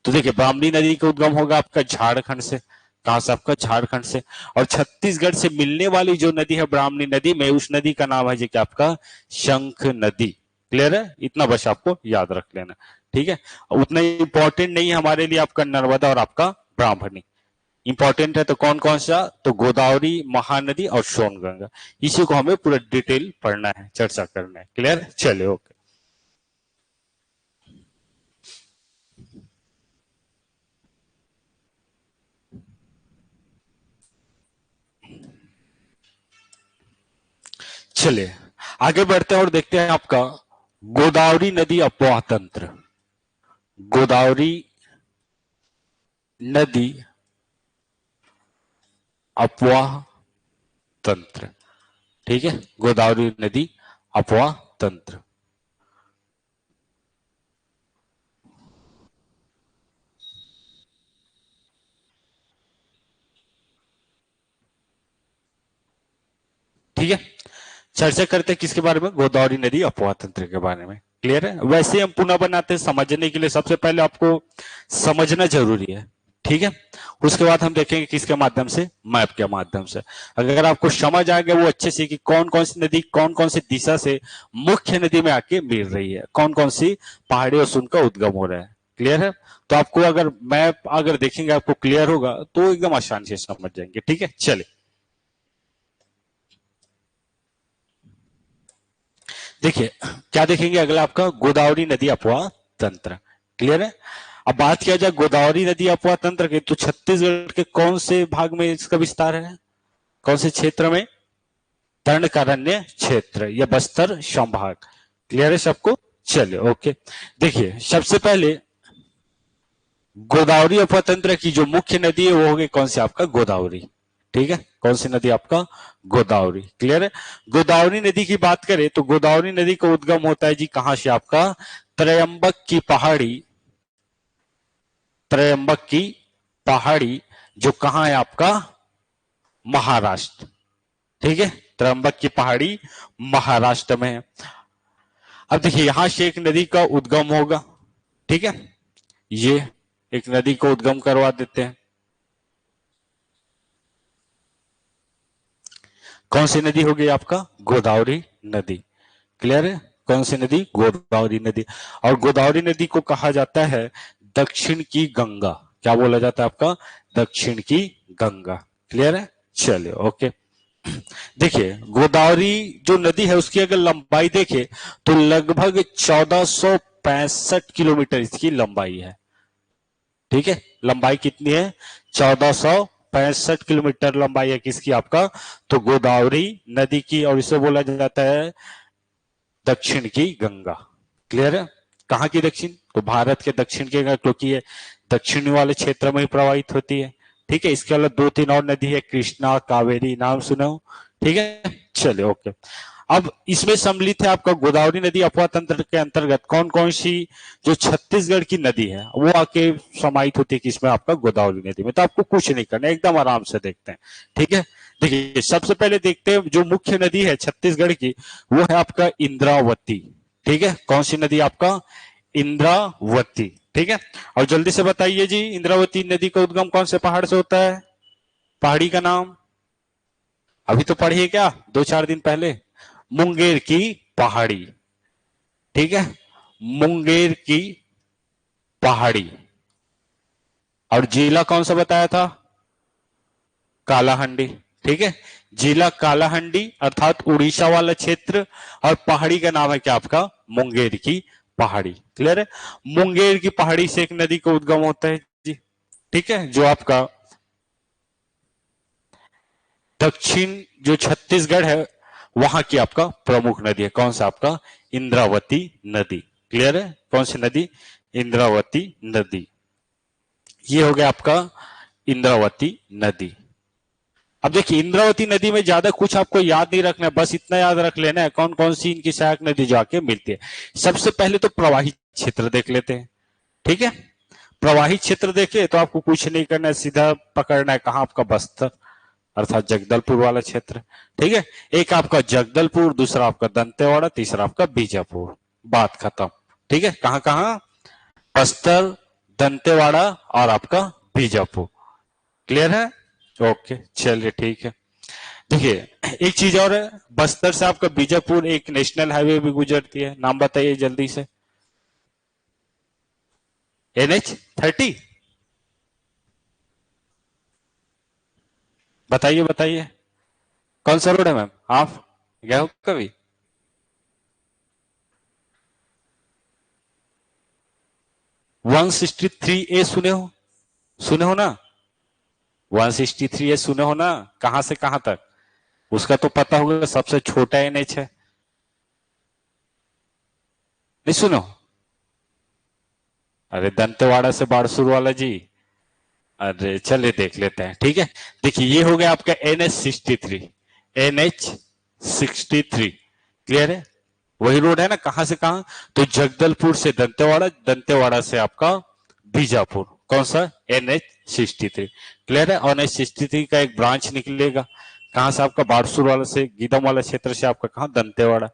तो देखिए ब्राह्मणी नदी का उद्गम होगा आपका झारखंड से। कहां से? आपका झारखंड से। और छत्तीसगढ़ से मिलने वाली जो नदी है ब्राह्मणी नदी में, उस नदी का नाम है जी क्या? आपका शंख नदी। क्लियर है? इतना बस आपको याद रख लेना। ठीक है, उतना इंपॉर्टेंट नहीं है हमारे लिए आपका नर्मदा और आपका ब्राह्मणी। इंपॉर्टेंट है तो कौन कौन सा? तो गोदावरी, महानदी और सोनगंगा। इसी को हमें पूरा डिटेल पढ़ना है, चर्चा करना है। क्लियर? चलिए, ओके। चलिए आगे बढ़ते हैं और देखते हैं आपका गोदावरी नदी अपवाह तंत्र। गोदावरी नदी अपवाह तंत्र। ठीक है, गोदावरी नदी अपवाह तंत्र। ठीक है, चर्चा करते हैं किसके बारे में? गोदावरी नदी अपवाह तंत्र के बारे में। क्लियर है? वैसे हम पुनः बनाते हैं समझने के लिए, सबसे पहले आपको समझना जरूरी है। ठीक है। उसके बाद हम देखेंगे किसके माध्यम से, मैप के माध्यम से। अगर आपको समझ आ गया वो अच्छे से कि कौन कौन सी नदी कौन कौन सी दिशा से मुख्य नदी में आके मिल रही है, कौन कौन सी पहाड़ियों से उनका उद्गम हो रहा है, क्लियर है। तो आपको अगर मैप अगर देखेंगे आपको क्लियर होगा तो एकदम आसानी से समझ जाएंगे। ठीक है, चलिए देखिए क्या देखेंगे अगला आपका गोदावरी नदी अपवाह तंत्र, क्लियर है। अब बात किया जाए गोदावरी नदी अपवाह तंत्र के, तो छत्तीसगढ़ के कौन से भाग में इसका विस्तार है, कौन से क्षेत्र में, दंडकारण्य क्षेत्र या बस्तर संभाग, क्लियर है सबको। चलिए ओके, देखिए सबसे पहले गोदावरी अपवाह तंत्र की जो मुख्य नदी है वो होगी कौन सी, आपका गोदावरी। ठीक है, कौन सी नदी, आपका गोदावरी, क्लियर है। गोदावरी नदी की बात करें तो गोदावरी नदी का उद्गम होता है जी कहां से, आपका त्रयंबक की पहाड़ी, त्रयंबक की पहाड़ी जो कहां है, आपका महाराष्ट्र। ठीक है, त्रयंबक की पहाड़ी महाराष्ट्र में है। अब देखिए यहां से एक नदी का उद्गम होगा, ठीक है, ये एक नदी को उद्गम करवा देते हैं। कौन सी नदी होगी, आपका गोदावरी नदी, क्लियर है। कौन सी नदी, गोदावरी नदी। और गोदावरी नदी को कहा जाता है दक्षिण की गंगा, क्या बोला जाता है आपका, दक्षिण की गंगा, क्लियर है। चलिए ओके, देखिए गोदावरी जो नदी है उसकी अगर लंबाई देखें तो लगभग 1465 किलोमीटर इसकी लंबाई है। ठीक है, लंबाई कितनी है, 1465 किलोमीटर लंबाई है किसकी, आपका तो गोदावरी नदी की। और इसे बोला जाता है दक्षिण की गंगा, क्लियर है। कहां की दक्षिण, तो भारत के दक्षिण की गंगा, क्योंकि ये दक्षिणी वाले क्षेत्र में ही प्रवाहित होती है। ठीक है, इसके अलावा 2-3 और नदी है, कृष्णा, कावेरी, नाम सुने हो। ठीक है, चलिए ओके। अब इसमें सम्मिलित है आपका गोदावरी नदी अपवाह तंत्र के अंतर्गत कौन कौन सी जो छत्तीसगढ़ की नदी है वो आके समाहित होती है किसमें, आपका गोदावरी नदी में। तो आपको कुछ नहीं करना, एकदम आराम से देखते हैं। ठीक है, देखिए सबसे पहले देखते हैं जो मुख्य नदी है छत्तीसगढ़ की वो है आपका इंद्रावती। ठीक है, कौन सी नदी, आपका इंद्रावती। ठीक है, और जल्दी से बताइए जी इंद्रावती नदी का उद्गम कौन से पहाड़ से होता है, पहाड़ी का नाम अभी तो पढ़िए क्या 2-4 दिन पहले, मुंगेर की पहाड़ी। ठीक है, मुंगेर की पहाड़ी। और जिला कौन सा बताया था, कालाहंडी। ठीक है, जिला कालाहंडी अर्थात उड़ीसा वाला क्षेत्र, और पहाड़ी का नाम है क्या, आपका मुंगेर की पहाड़ी, क्लियर है। मुंगेर की पहाड़ी से एक नदी का उद्गम होता है जी। ठीक है, जो आपका दक्षिण जो छत्तीसगढ़ है वहां की आपका प्रमुख नदी है, कौन सा, आपका इंद्रावती नदी, क्लियर है। कौन सी नदी, इंद्रावती नदी। ये हो गया आपका इंद्रावती नदी। अब देखिए इंद्रावती नदी में ज्यादा कुछ आपको याद नहीं रखना है, बस इतना याद रख लेना है कौन कौन सी इनकी सहायक नदी जाके मिलती है। सबसे पहले तो प्रवाही क्षेत्र देख लेते हैं। ठीक है, प्रवाही क्षेत्र देखे तो आपको कुछ नहीं करना है, सीधा पकड़ना है कहां, आपका बस्तर अर्थात जगदलपुर वाला क्षेत्र। ठीक है, एक आपका जगदलपुर, दूसरा आपका दंतेवाड़ा, तीसरा आपका बीजापुर, बात खत्म। ठीक है, कहां कहां, बस्तर, दंतेवाड़ा और आपका बीजापुर, क्लियर है। ओके चलिए ठीक है। देखिए एक चीज और है, बस्तर से आपका बीजापुर एक नेशनल हाईवे भी गुजरती है, नाम बताइए जल्दी से, NH-30, बताइए बताइए कौन सा रोड है मैम, आप गए हो कभी, 163A सुने हो, सुने हो ना, 163A सुने हो ना, कहां से कहां तक, उसका तो पता होगा सबसे छोटा NH है, नहीं सुनो, अरे दंतेवाड़ा से बारसूर वाला जी, अरे चलिए देख लेते हैं। ठीक है, देखिए ये हो गया आपका NH-63, NH-63, क्लियर है। वही रोड है ना, कहां से कहां, तो जगदलपुर से दंतेवाड़ा, दंतेवाड़ा से आपका बीजापुर, कौन सा, NH-63, क्लियर है। और NH-63 का एक ब्रांच निकलेगा कहां से, आपका बारसूर वाला से, गीदम वाला क्षेत्र से आपका कहां, दंतेवाड़ा।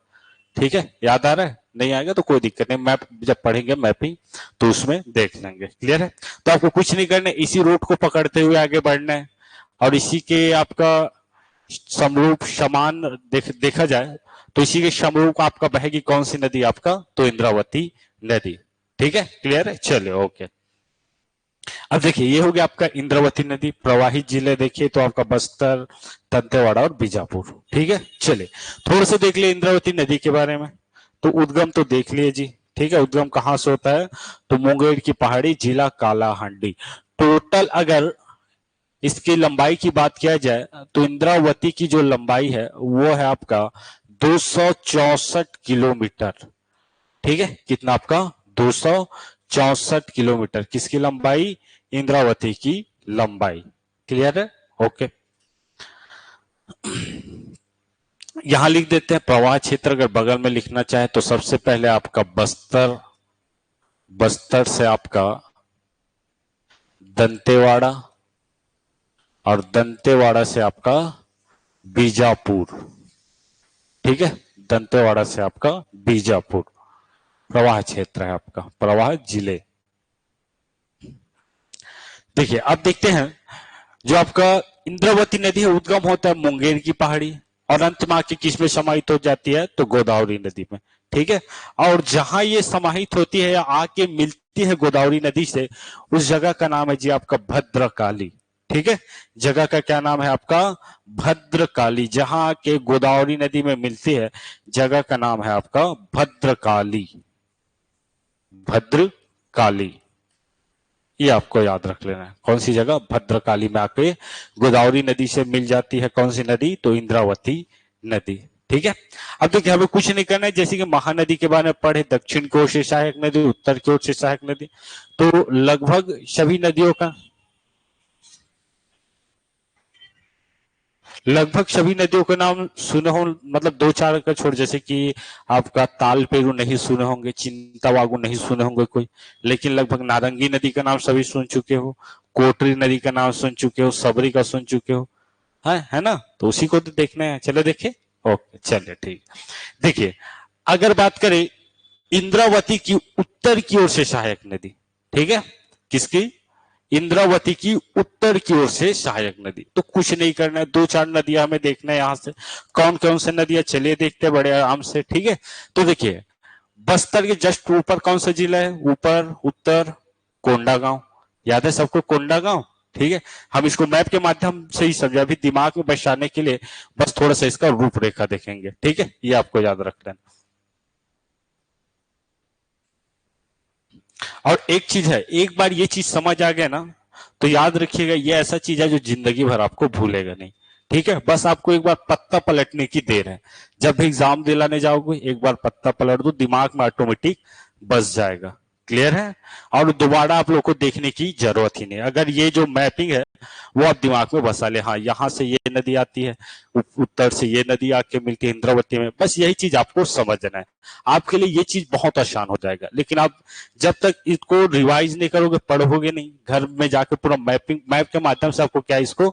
ठीक है, याद आ रहा है। नहीं आएगा तो कोई दिक्कत नहीं, मैप जब पढ़ेंगे मैपिंग तो उसमें देख लेंगे। क्लियर है? तो आपको कुछ नहीं करना है, इसी रोड को पकड़ते हुए आगे बढ़ना है और इसी के आपका समरूप समान देखा जाए तो इसी के समरूप आपका बहेगी कौन सी नदी आपका, तो इंद्रावती नदी। ठीक है, क्लियर है? चलिए ओके। अब देखिए ये हो गया आपका इंद्रावती नदी। प्रवाहित जिले देखिए तो आपका बस्तर, दंतेवाड़ा और बीजापुर। ठीक है, चलिए थोड़ा सा देख लिए इंद्रावती नदी के बारे में। तो उद्गम तो देख लिए जी। ठीक है, उद्गम कहां से होता है, तो मुंगेर की पहाड़ी, जिला कालाहांडी। टोटल अगर इसकी लंबाई की बात किया जाए तो इंद्रावती की जो लंबाई है वो है आपका 264 किलोमीटर। ठीक है, कितना आपका, 264 किलोमीटर किसकी लंबाई, इंद्रावती की लंबाई। क्लियर है? ओके। यहां लिख देते हैं प्रवाह क्षेत्र। अगर बगल में लिखना चाहे तो सबसे पहले आपका बस्तर, बस्तर से आपका दंतेवाड़ा और दंतेवाड़ा से आपका बीजापुर। ठीक है, दंतेवाड़ा से आपका बीजापुर प्रवाह क्षेत्र है आपका, प्रवाह जिले। देखिए अब देखते हैं जो आपका इंद्रावती नदी है उद्गम होता है मुंगेर की पहाड़ी और अंत में आके किस में समाहित हो जाती है, तो गोदावरी नदी में। ठीक है, और जहां ये समाहित होती है या आके मिलती है गोदावरी नदी से, उस जगह का नाम है जी आपका भद्रकाली। ठीक है, जगह का क्या नाम है आपका, भद्रकाली। जहां के गोदावरी नदी में मिलती है जगह का नाम है आपका भद्रकाली, भद्रकाली। ये आपको याद रख लेना है, कौन सी जगह, भद्रकाली में आके गोदावरी नदी से मिल जाती है कौन सी नदी, तो इंद्रावती नदी। ठीक है, अब देखिए हमें कुछ नहीं करना है, जैसे कि महानदी के बारे में पढ़े, दक्षिण की ओर से सहायक नदी, उत्तर की ओर से सहायक नदी। तो लगभग सभी नदियों का, लगभग सभी नदियों के नाम सुने हो, मतलब दो चार का छोड़, जैसे कि आपका ताल पेरू नहीं सुने होंगे, चिंतावागु नहीं सुने होंगे कोई, लेकिन लगभग नारंगी नदी का नाम सभी सुन चुके हो, कोटरी नदी का नाम सुन चुके हो, सबरी का सुन चुके हो, है ना? तो उसी को तो देखना है। चलो देखिए, ओके चलिए ठीक। देखिए अगर बात करें इंद्रावती की उत्तर की ओर से सहायक नदी, ठीक है, किसकी, इंद्रावती की उत्तर की ओर से सहायक नदी। तो कुछ नहीं करना है, दो चार नदियां हमें देखना है यहां से, कौन कौन से नदियां, चलिए देखते हैं बड़े आराम से। ठीक है, तो देखिए बस्तर के जस्ट ऊपर कौन सा जिला है, ऊपर उत्तर, कोंडागांव। याद है सबको कोंडागांव? ठीक है, हम इसको मैप के माध्यम से ही समझे, अभी दिमाग में बैठाने के लिए बस थोड़ा सा इसका रूपरेखा देखेंगे। ठीक है, ये आपको याद रख लेना। और एक चीज है, एक बार ये चीज समझ आ गया ना तो याद रखिएगा, ये ऐसा चीज है जो जिंदगी भर आपको भूलेगा नहीं। ठीक है, बस आपको एक बार पत्ता पलटने की देर है। जब भी एग्जाम दिलाने जाओगे एक बार पत्ता पलट दो, दिमाग में ऑटोमेटिक बस जाएगा। क्लियर है? और दोबारा आप लोग को देखने की जरूरत ही नहीं। अगर ये जो मैपिंग है वो आप दिमाग में बसा ले, हाँ यहाँ से ये नदी आती है, उत्तर से ये नदी आके मिलती है इंद्रावती में, बस यही चीज आपको समझना है। आपके लिए ये चीज बहुत आसान हो जाएगा। लेकिन आप जब तक इसको रिवाइज नहीं करोगे, पढ़ोगे नहीं, घर में जाके पूरा मैपिंग, मैप के माध्यम से आपको क्या इसको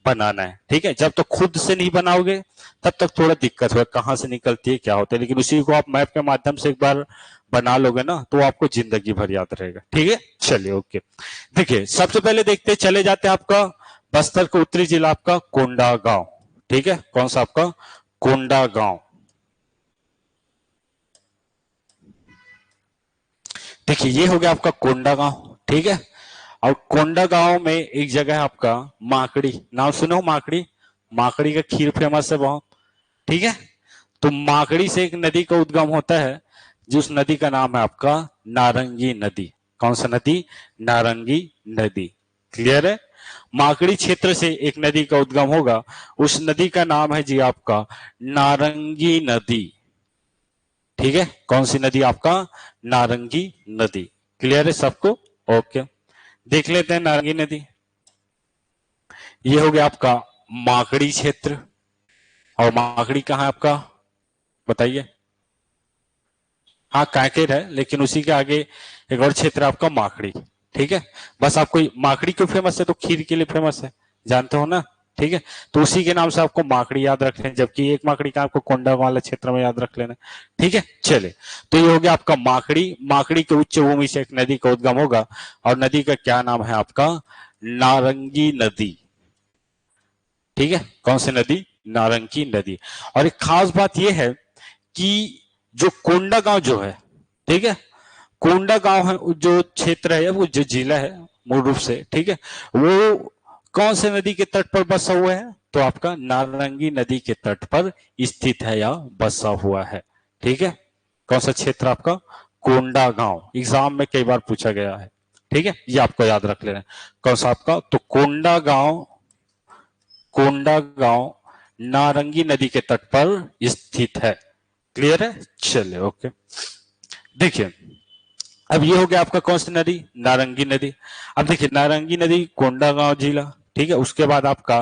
बनाना है। ठीक है, जब तक खुद से नहीं बनाओगे तब तक थोड़ा दिक्कत होगा, कहाँ से निकलती है क्या होता है। लेकिन उसी को आप मैप के माध्यम से एक बार बना लोगे ना तो आपको जिंदगी भर याद रहेगा। ठीक है, चलिए ओके। देखिए सबसे पहले देखते चले जाते हैं आपका बस्तर का उत्तरी जिला आपका कोंडागांव। ठीक है, कौन सा आपका, कोंडागांव। देखिए ये हो गया आपका कोंडागांव। ठीक है, और कोंडागांव में एक जगह है आपका माकड़ी, नाम सुनो हो माकड़ी, माकड़ी का खीर फेमस है बहुत। ठीक है, तो माकड़ी से एक नदी का उद्गम होता है, जिस नदी का नाम है आपका नारंगी नदी। कौन सा नदी, नारंगी नदी। क्लियर है? माकड़ी क्षेत्र से एक नदी का उद्गम होगा, उस नदी का नाम है जी आपका नारंगी नदी। ठीक है, कौन सी नदी आपका, नारंगी नदी। क्लियर है सबको? ओके, देख लेते हैं नारंगी नदी। ये हो गया आपका माकड़ी क्षेत्र। और माकड़ी कहाँ है आपका, बताइए? हाँ कांकेर है, लेकिन उसी के आगे एक और क्षेत्र आपका माकड़ी। ठीक है, बस आपको माकड़ी क्यों फेमस है, तो खीर के लिए फेमस है, जानते हो ना? ठीक है, तो उसी के नाम से आपको माकड़ी याद रख लें, जबकि एक माकड़ी का आपको कोंडागांव वाले क्षेत्र में याद रख लेना। ठीक है, चले, तो ये हो गया आपका माकड़ी। माकड़ी के उच्च भूमि से एक नदी का उद्गम होगा, और नदी का क्या नाम है आपका? नारंगी नदी। ठीक है, कौन सी नदी? नारंगी नदी। और एक खास बात यह है कि जो कोंडागांव जो है, ठीक है, कोंडागांव है जो क्षेत्र है, वो जो जिला है मूल रूप से, ठीक है, वो कौन से नदी के तट पर बसा हुआ है? तो आपका नारंगी नदी के तट पर स्थित है या बसा हुआ है। ठीक है, कौन सा क्षेत्र आपका? कोंडागांव। एग्जाम में कई बार पूछा गया है। ठीक है, ये आपको याद रख लेना। कौन सा आपका? तो कोंडागांव, कोंडागांव नारंगी नदी के तट पर स्थित है। क्लियर है? चलिए, ओके। देखिए, अब ये हो गया आपका कौन सी नदी? नारंगी नदी। अब देखिए, नारंगी नदी, कोंडागांव जिला, ठीक है, उसके बाद आपका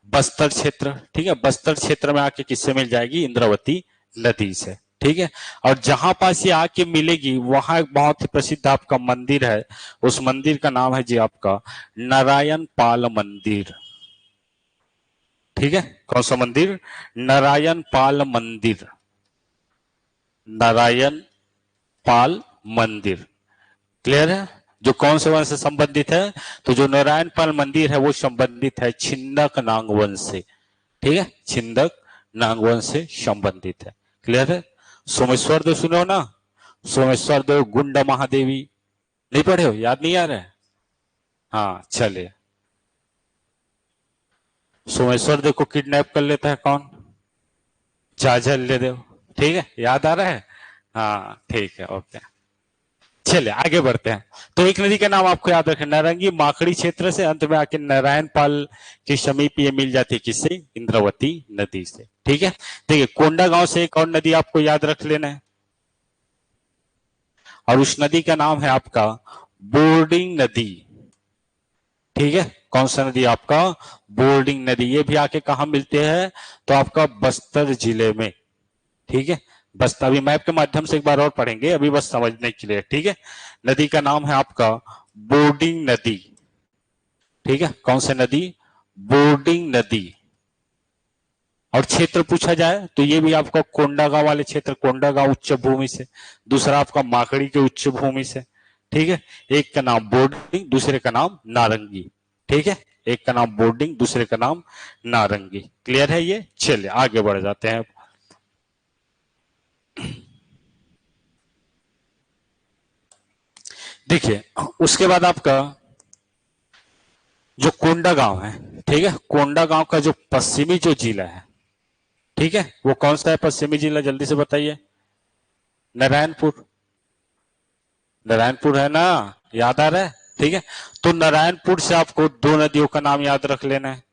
बस्तर क्षेत्र। ठीक है, बस्तर क्षेत्र में आके किससे मिल जाएगी? इंद्रावती नदी से। ठीक है, और जहां पास ये आके मिलेगी वहां एक बहुत ही प्रसिद्ध आपका मंदिर है, उस मंदिर का नाम है जी आपका नारायण पाल मंदिर। ठीक है, कौन सा मंदिर? नारायण पाल मंदिर। नारायण पाल मंदिर। क्लियर है? जो कौन से वंश से संबंधित है? तो जो नारायण पाल मंदिर है वो संबंधित है छिंदक नाग वंश से। ठीक है, छिंदक नाग वंश से संबंधित है। क्लियर है? सोमेश्वर देव सुनो ना, सोमेश्वर देव, गुंडा महादेवी, नहीं पढ़े हो? याद नहीं आ रहा है? हाँ, चलिए। सोमेश्वर देव को किडनैप कर लेता है कौन? जाजल्य देव। ठीक है, याद आ रहा है? हाँ, ठीक है, ओके। चलिए आगे बढ़ते हैं। तो एक नदी का नाम आपको याद रखें, नारंगी माकड़ी क्षेत्र से अंत में आके नारायण पाल के समीप ये मिल जाती है, किससे? इंद्रावती नदी से। ठीक है, देखिए, कोंडागांव से एक और नदी आपको याद रख लेना है, और उस नदी का नाम है आपका बोर्डिंग नदी। ठीक है, कौन सा नदी? आपका बोर्डिंग नदी। ये भी आके कहा मिलते हैं? तो आपका बस्तर जिले में। ठीक है, बस अभी मैप के माध्यम से एक बार और पढ़ेंगे, अभी बस समझने के लिए। ठीक है, नदी का नाम है आपका बोर्डिंग नदी। ठीक है, कौन सी नदी? बोर्डिंग नदी। और क्षेत्र पूछा जाए तो ये भी आपका कोंडागांव वाले क्षेत्र, कोंडागांव उच्च भूमि से, दूसरा आपका माकड़ी के उच्च भूमि से। ठीक है, एक का नाम बोर्डिंग, दूसरे का नाम नारंगी। ठीक है, एक का नाम बोर्डिंग, दूसरे का नाम नारंगी। क्लियर है ये? चलिए आगे बढ़ जाते हैं। देखिए, उसके बाद आपका जो कोंडागांव है, ठीक है, कोंडागांव का जो पश्चिमी जो जिला है, ठीक है, वो कौन सा है पश्चिमी जिला? जल्दी से बताइए। नारायणपुर। नारायणपुर है ना? याद आ रहा है? ठीक है, तो नारायणपुर से आपको दो नदियों का नाम याद रख लेना है।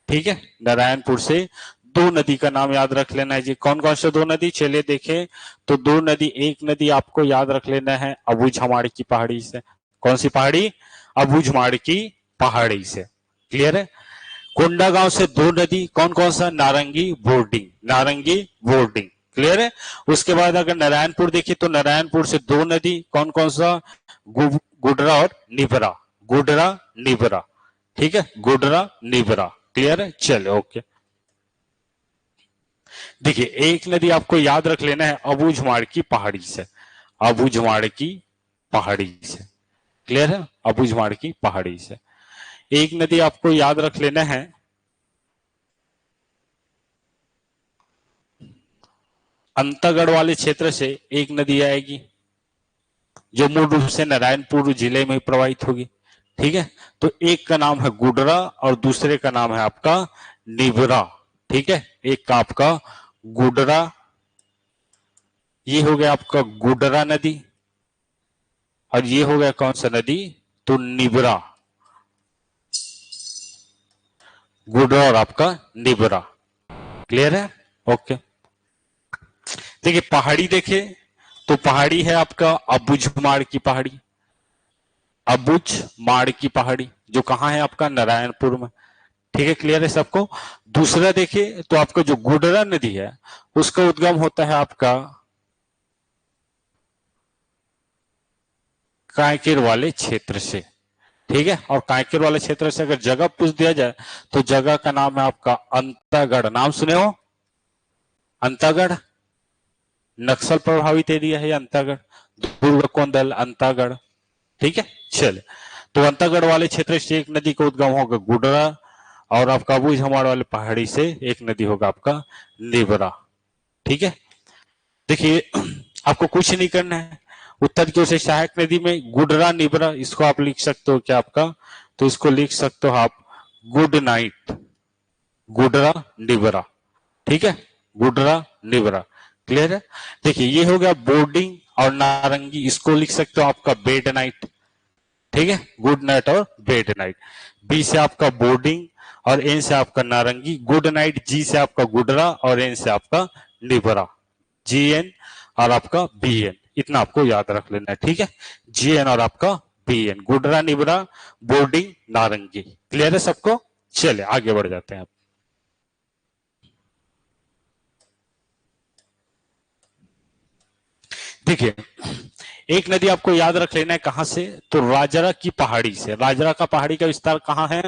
ठीक है, नारायणपुर से दो नदी का नाम याद रख लेना है जी। कौन कौन से दो नदी? चलिए देखें, तो दो नदी, एक नदी आपको याद रख लेना है अबूझमाड़ की पहाड़ी से। कौन सी पहाड़ी? अबूझमाड़ की पहाड़ी से। क्लियर है? कोंडागांव से दो नदी, कौन कौन सा? नारंगी, बोर्डिंग, नारंगी, बोर्डिंग। क्लियर है? उसके बाद अगर नारायणपुर देखिए तो नारायणपुर से दो नदी, कौन कौन सा? गुडरा और निबरा, गुडरा निबरा। ठीक है, गुडरा निबरा। क्लियर है? चले, ओके। देखिए, एक नदी आपको याद रख लेना है अबूझमाड़ की पहाड़ी से, अबूझमाड़ की पहाड़ी से। क्लियर है? अबूझमाड़ की पहाड़ी से। एक नदी आपको याद रख लेना है अंतागढ़ वाले क्षेत्र से, एक नदी आएगी जो मूल रूप से नारायणपुर जिले में प्रवाहित होगी। ठीक है, तो एक का नाम है गुडरा और दूसरे का नाम है आपका निबरा। ठीक है, एक का आपका गुडरा, ये हो गया आपका गुडरा नदी, और ये हो गया कौन सा नदी? तो निबरा। गुडरा और आपका निबरा। क्लियर है? ओके। देखिए, पहाड़ी देखे तो पहाड़ी है आपका अबूझमाड़ की पहाड़ी, अबूझमाड़ की पहाड़ी, जो कहां है आपका? नारायणपुर में। ठीक है, क्लियर है सबको? दूसरा देखिए तो आपका जो गुडरा नदी है उसका उद्गम होता है आपका कांकेर वाले क्षेत्र से। ठीक है। और कांकेर वाले क्षेत्र से अगर जगह पूछ दिया जाए तो जगह का नाम है आपका अंतागढ़। नाम सुने हो अंतागढ़? नक्सल प्रभावित एरिया है अंतागढ़, दुर्ग कोंदल अंतागढ़। ठीक है, चले। तो अंतागढ़ वाले क्षेत्र से एक नदी का उद्गम होगा गुडरा, और आपका बूझमाड़ वाले पहाड़ी से एक नदी होगा आपका निबरा। ठीक है, देखिए आपको कुछ नहीं करना है। उत्तर की ओर से सहायक नदी में गुडरा निबरा, इसको आप लिख सकते हो क्या आपका, तो इसको लिख सकते हो आप गुड नाइट, गुडरा निबरा। ठीक है, गुडरा निबरा, क्लियर है। देखिए ये हो गया बोर्डिंग, और नारंगी इसको लिख सकते हो आपका बेड नाइट। ठीक है, गुड नाइट और बेड नाइट। बी से आपका बोर्डिंग, और एन से आपका नारंगी, गुड नाइट। जी से आपका गुडरा, और एन से आपका निबरा, जी एन और आपका बी एन, इतना आपको याद रख लेना है। ठीक है, जी एन और आपका B N, Gudra Nibra boarding नारंगी। क्लियर है सबको? चले आगे बढ़ जाते हैं आप। देखिए एक नदी आपको याद रख लेना है कहां से, तो राजरा की पहाड़ी से। राजरा का पहाड़ी का विस्तार कहां है,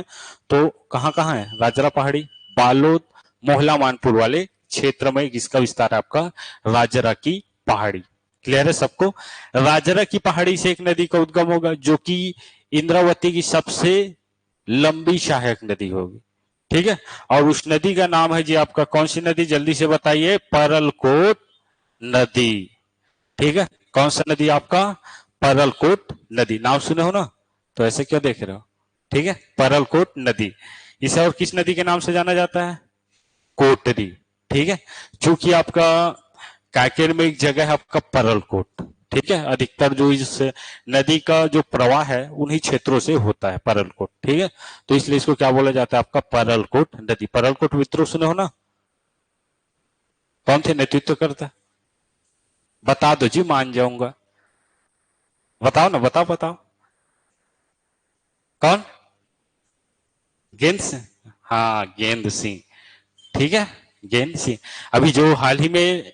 तो कहां कहां है राजरा पहाड़ी? बालोद मोहला मानपुर वाले क्षेत्र में इसका विस्तार है आपका राजरा की पहाड़ी। क्लियर है सबको? राजरा की पहाड़ी से एक नदी का उद्गम होगा जो कि इंद्रावती की सबसे लंबी सहायक नदी होगी। ठीक है, और उस नदी का नाम है जी आपका, कौन सी नदी जल्दी से बताइए? परलकोट नदी। ठीक है, कौन सा नदी आपका? परलकोट नदी। नाम सुने हो ना, तो ऐसे क्यों देख रहे हो? ठीक है, परलकोट नदी। इसे और किस नदी के नाम से जाना जाता है? कोटरी। ठीक है, चूंकि आपका कांकेर में एक जगह है आपका परलकोट। ठीक है, अधिकतर जो इस नदी का जो प्रवाह है उन्हीं क्षेत्रों से होता है परलकोट। ठीक है, तो इसलिए इसको क्या बोला जाता है आपका? परलकोट नदी। परलकोट विद्रोह सुने हो ना? कौन थे नेतृत्व करता? बता दो जी, मान जाऊंगा। बताओ ना, बताओ बताओ। कौन? गेंद सिंह। हाँ, गेंद सिंह। ठीक है, गेंद सिंह। अभी जो हाल ही में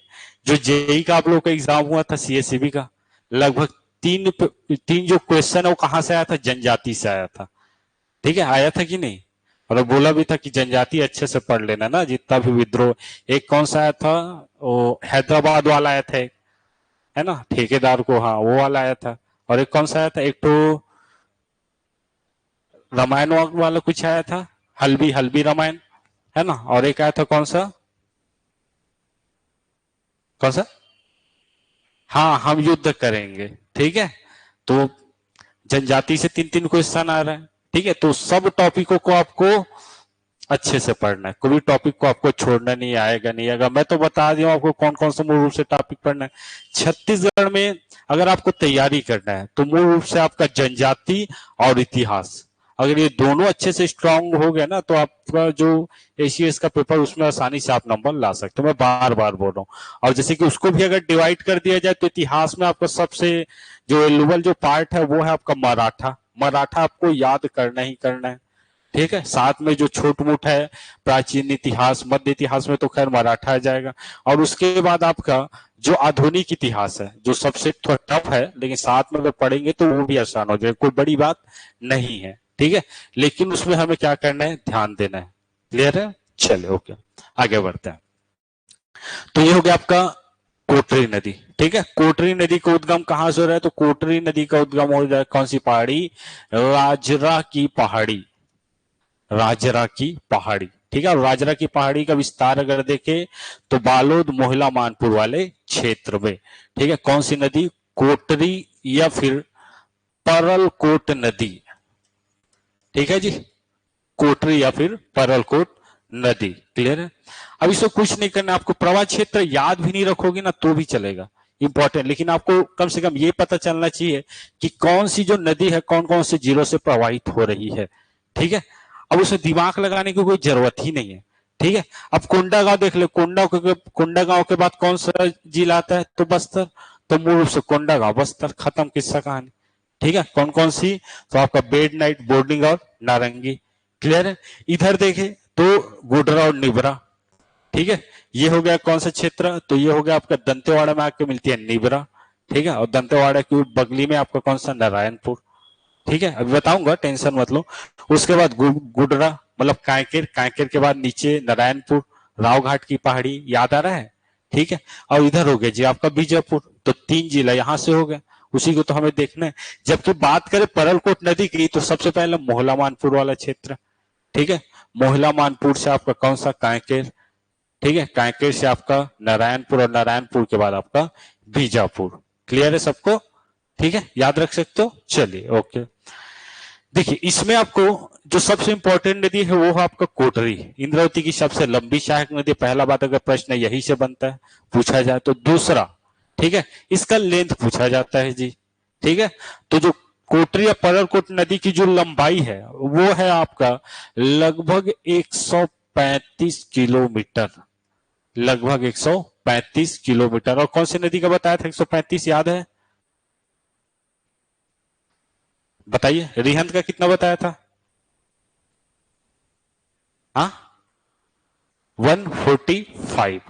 जो जेई का आप लोग का एग्जाम हुआ था सीएससीबी का, लगभग तीन जो क्वेश्चन है वो कहां से आया था? जनजाति से आया था। ठीक है, आया था कि नहीं? और बोला भी था कि जनजाति अच्छे से पढ़ लेना ना, जितना भी विद्रोह। एक कौन सा आया था? वो हैदराबाद वाला आया था एक, है ना, ठेकेदार को, हाँ वो वाला आया था। और एक कौन सा आया था? एक तो रामायण वाला कुछ आया था, हल्बी हल्बी रामायण, है ना। और एक आया था कौन सा? कौन सा? हाँ, हम युद्ध करेंगे। ठीक है, तो जनजाति से तीन तीन क्वेश्चन आ रहे हैं। ठीक है, तो सब टॉपिकों को आपको अच्छे से पढ़ना है, कोई टॉपिक को आपको छोड़ना नहीं, आएगा नहीं आएगा। मैं तो बता दिया आपको कौन कौन सा मूल रूप से टॉपिक पढ़ना है। छत्तीसगढ़ में अगर आपको तैयारी करना है तो मूल रूप से आपका जनजाति और इतिहास, अगर ये दोनों अच्छे से स्ट्रांग हो गए ना, तो आपका जो एसीएस का पेपर उसमें आसानी से आप नंबर ला सकते हो। मैं बार बार बोल रहा हूँ। और जैसे कि उसको भी अगर डिवाइड कर दिया जाए तो इतिहास में आपका सबसे जो एलुअल जो पार्ट है वो है आपका मराठा। मराठा आपको याद करना ही करना है। ठीक है, साथ में जो छोट मोट है प्राचीन इतिहास, मध्य इतिहास में तो खैर मराठा आ जाएगा। और उसके बाद आपका जो आधुनिक इतिहास है जो सबसे थोड़ा टफ है, लेकिन साथ में अगर पढ़ेंगे तो वो भी आसान हो जाएगा, कोई बड़ी बात नहीं है। ठीक है, लेकिन उसमें हमें क्या करना है? ध्यान देना है। क्लियर है? चले ओके, आगे बढ़ते हैं। तो ये हो गया आपका कोटरी नदी। ठीक है, कोटरी नदी का उद्गम कहां से हो रहा है? तो कोटरी नदी का उद्गम हो रहा है कौन सी पहाड़ी? राजरा की पहाड़ी, राजरा की पहाड़ी। ठीक है, और राजरा की पहाड़ी का विस्तार अगर देखें तो बालोद मोहला मानपुर वाले क्षेत्र में। ठीक है, कौन सी नदी? कोटरी या फिर परलकोट नदी। ठीक है जी, कोटरी या फिर परलकोट नदी। क्लियर है? अब इसको कुछ नहीं करना, आपको प्रवाह क्षेत्र याद भी नहीं रखोगे ना तो भी चलेगा, इंपॉर्टेंट, लेकिन आपको कम से कम ये पता चलना चाहिए कि कौन सी जो नदी है कौन कौन से जिलों से प्रवाहित हो रही है। ठीक है, अब उसे दिमाग लगाने की कोई जरूरत ही नहीं है। ठीक है, अब कोंडागांव देख ले, कोंडागांव के बाद कौन सा जिला आता है? तो बस्तर। तो मूल रूप से कोंडागांव बस्तर, खत्म किस्सा कहानी। ठीक है, कौन कौन सी? तो आपका बेड नाइट, बोर्डिंग और नारंगी। क्लियर है? इधर देखे तो गुडरा और निबरा। ठीक है, ये हो गया कौन सा क्षेत्र? तो ये हो गया आपका दंतेवाड़ा में आके मिलती है निबरा। ठीक है, और दंतेवाड़ा की बगली में आपका कौन सा? नारायणपुर। ठीक है, अभी बताऊंगा, टेंशन मत लो। उसके बाद गुडरा मतलब कांकेर, कांकेर के बाद नीचे नारायणपुर, राव घाट की पहाड़ी, याद आ रहा है? ठीक है, और इधर हो गया जी आपका बीजापुर। तो 3 जिला यहां से हो गया, उसी को तो हमें देखना है। जबकि बात करें परलकोट नदी की, तो सबसे पहले मोहला मानपुर वाला क्षेत्र। ठीक है, मोहला मानपुर से आपका कौन सा? कांकेर। ठीक है, कांकेर से आपका नारायणपुर, और नारायणपुर के बाद आपका बीजापुर। क्लियर है सबको? ठीक है, याद रख सकते हो। चलिए ओके। देखिए इसमें आपको जो सबसे इंपॉर्टेंट नदी है वो है आपका कोटरी, इंद्रावती की सबसे लंबी सहायक नदी। पहला बात, अगर प्रश्न यही से बनता है पूछा जाए तो। दूसरा, ठीक है, इसका लेंथ पूछा जाता है जी। ठीक है, तो जो कोटरी या परलकोट नदी की जो लंबाई है वो है आपका लगभग 135 किलोमीटर, लगभग 135 किलोमीटर। और कौन सी नदी का बताया था 135, याद है? बताइए, रिहंत का कितना बताया था? हाँ, 145।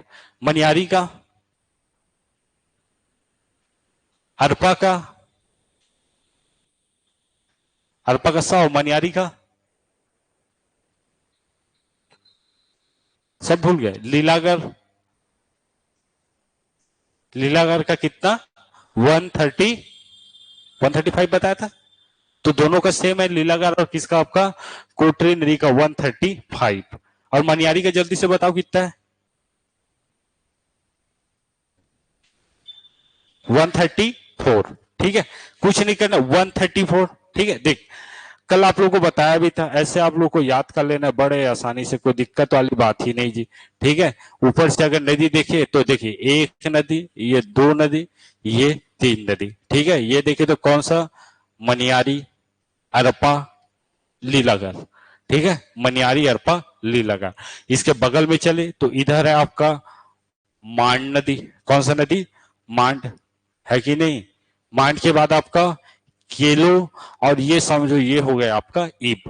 मनियारी का, हरपा का, हरपा का 100, मनियारी का सब भूल गए। लीलागर, लीलागर का कितना? 130, 135 बताया था। तो दोनों का सेम है, लीलागर और किसका? आपका कोटरी नदी का 135। और मनियारी का जल्दी से बताओ कितना है? 134। ठीक है, कुछ नहीं करना, 134। ठीक है, देख कल आप लोगों को बताया भी था, ऐसे आप लोग को याद कर लेना बड़े आसानी से, कोई दिक्कत वाली बात ही नहीं जी। ठीक है, ऊपर से अगर नदी देखिए तो देखिए एक नदी, ये 2 नदी, ये 3 नदी। ठीक है, ये देखिए तो कौन सा? मनियारी, अरपा, लीलागर। ठीक है, मनियारी, अरपा, लीलागर। इसके बगल में चले तो इधर है आपका मांड नदी। कौन सा नदी? मांड, है कि नहीं? मांड के बाद आपका केलो, और ये समझो ये हो गया आपका ईब।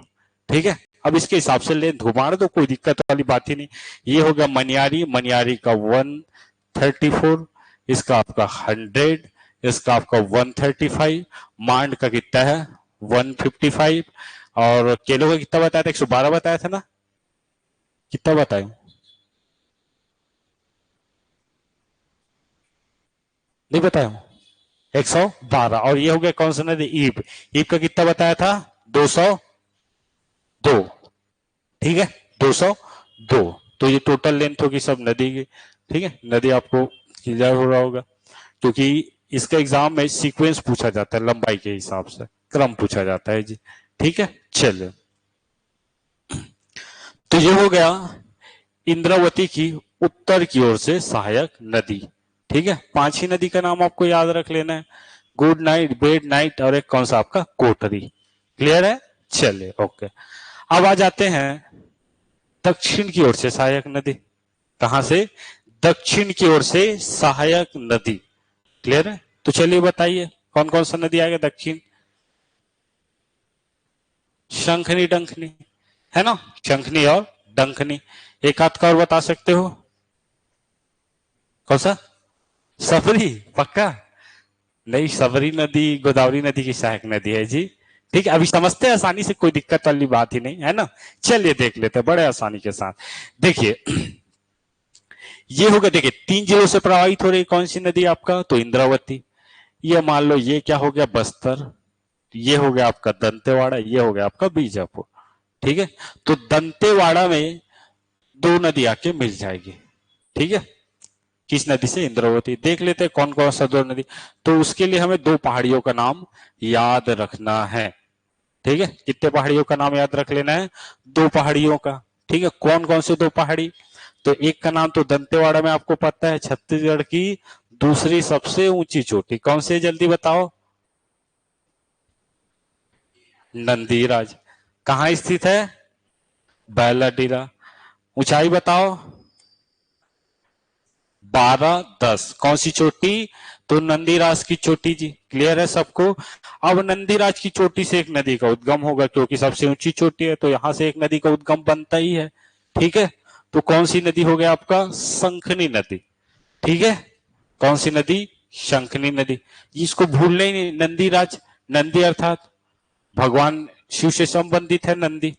ठीक है, अब इसके हिसाब से लेंथ घुमा दो, कोई दिक्कत वाली बात ही नहीं। ये हो गया मनियारी, मनियारी का 134, इसका आपका 100, इसका आपका 135। मांड का कितना है? 155। और केलो का कितना बताया था? 112 बताया था ना? कितना बताया? नहीं बताया? 112। और ये हो गया कौन सा नदी? ईब। ईब का कितना बताया था? 202। ठीक है, 202। तो ये टोटल लेंथ होगी सब नदी की। ठीक है, नदी आपको क्लियर हो रहा होगा, क्योंकि इसका एग्जाम में सीक्वेंस पूछा जाता है, लंबाई के हिसाब से क्रम पूछा जाता है जी। ठीक है, चलिए, तो ये हो गया इंद्रावती की उत्तर की ओर से सहायक नदी। ठीक है, 5 ही नदी का नाम आपको याद रख लेना है, गुड नाइट, बेड नाइट, और एक कौन सा? आपका कोटरी। क्लियर है? चलिए ओके। अब आ जाते हैं दक्षिण की ओर से सहायक नदी। कहां से? दक्षिण की ओर से सहायक नदी। क्लियर है? तो चलिए बताइए कौन कौन सा नदी आएगा दक्षिण? शंखनी डंखनी, है ना? शंखनी और डंखनी। एक आध का और बता सकते हो? कौन सा? सबरी, पक्का? नहीं, सबरी नदी गोदावरी नदी की सहायक नदी है जी। ठीक है, अभी समझते हैं आसानी से, कोई दिक्कत वाली बात ही नहीं है ना। चलिए देख लेते हैं बड़े आसानी के साथ। देखिए ये होगा, देखिए 3 जिलों से प्रभावित हो रही कौन सी नदी आपका? तो इंद्रावती। ये मान लो ये क्या हो गया? बस्तर। ये हो गया आपका दंतेवाड़ा, ये हो गया आपका बीजापुर। ठीक है, तो दंतेवाड़ा में 2 नदी आके मिल जाएगी। ठीक है, किस नदी से? इंद्रावती। देख लेते हैं कौन कौन सा 2 नदी। तो उसके लिए हमें 2 पहाड़ियों का नाम याद रखना है। ठीक है, कितने पहाड़ियों का नाम याद रख लेना है? 2 पहाड़ियों का। ठीक है, कौन कौन से 2 पहाड़ी? तो एक का नाम तो दंतेवाड़ा में आपको पता है, छत्तीसगढ़ की दूसरी सबसे ऊंची चोटी। कौन से? जल्दी बताओ। नंदीराज। कहाँ स्थित है? बैलाडीला। ऊंचाई बताओ। 1210। कौन सी चोटी? तो नंदीराज की चोटी जी। क्लियर है सबको? अब नंदीराज की चोटी से एक नदी का उद्गम होगा, क्योंकि सबसे ऊंची चोटी है, तो यहां से एक नदी का उद्गम बनता ही है। ठीक है, तो कौन सी नदी हो गया आपका? शंखनी नदी। ठीक है, कौन सी नदी? शंखनी नदी। इसको भूलना ही नहीं, नंदीराज, नंदी अर्थात भगवान शिव से संबंधित है नंदी,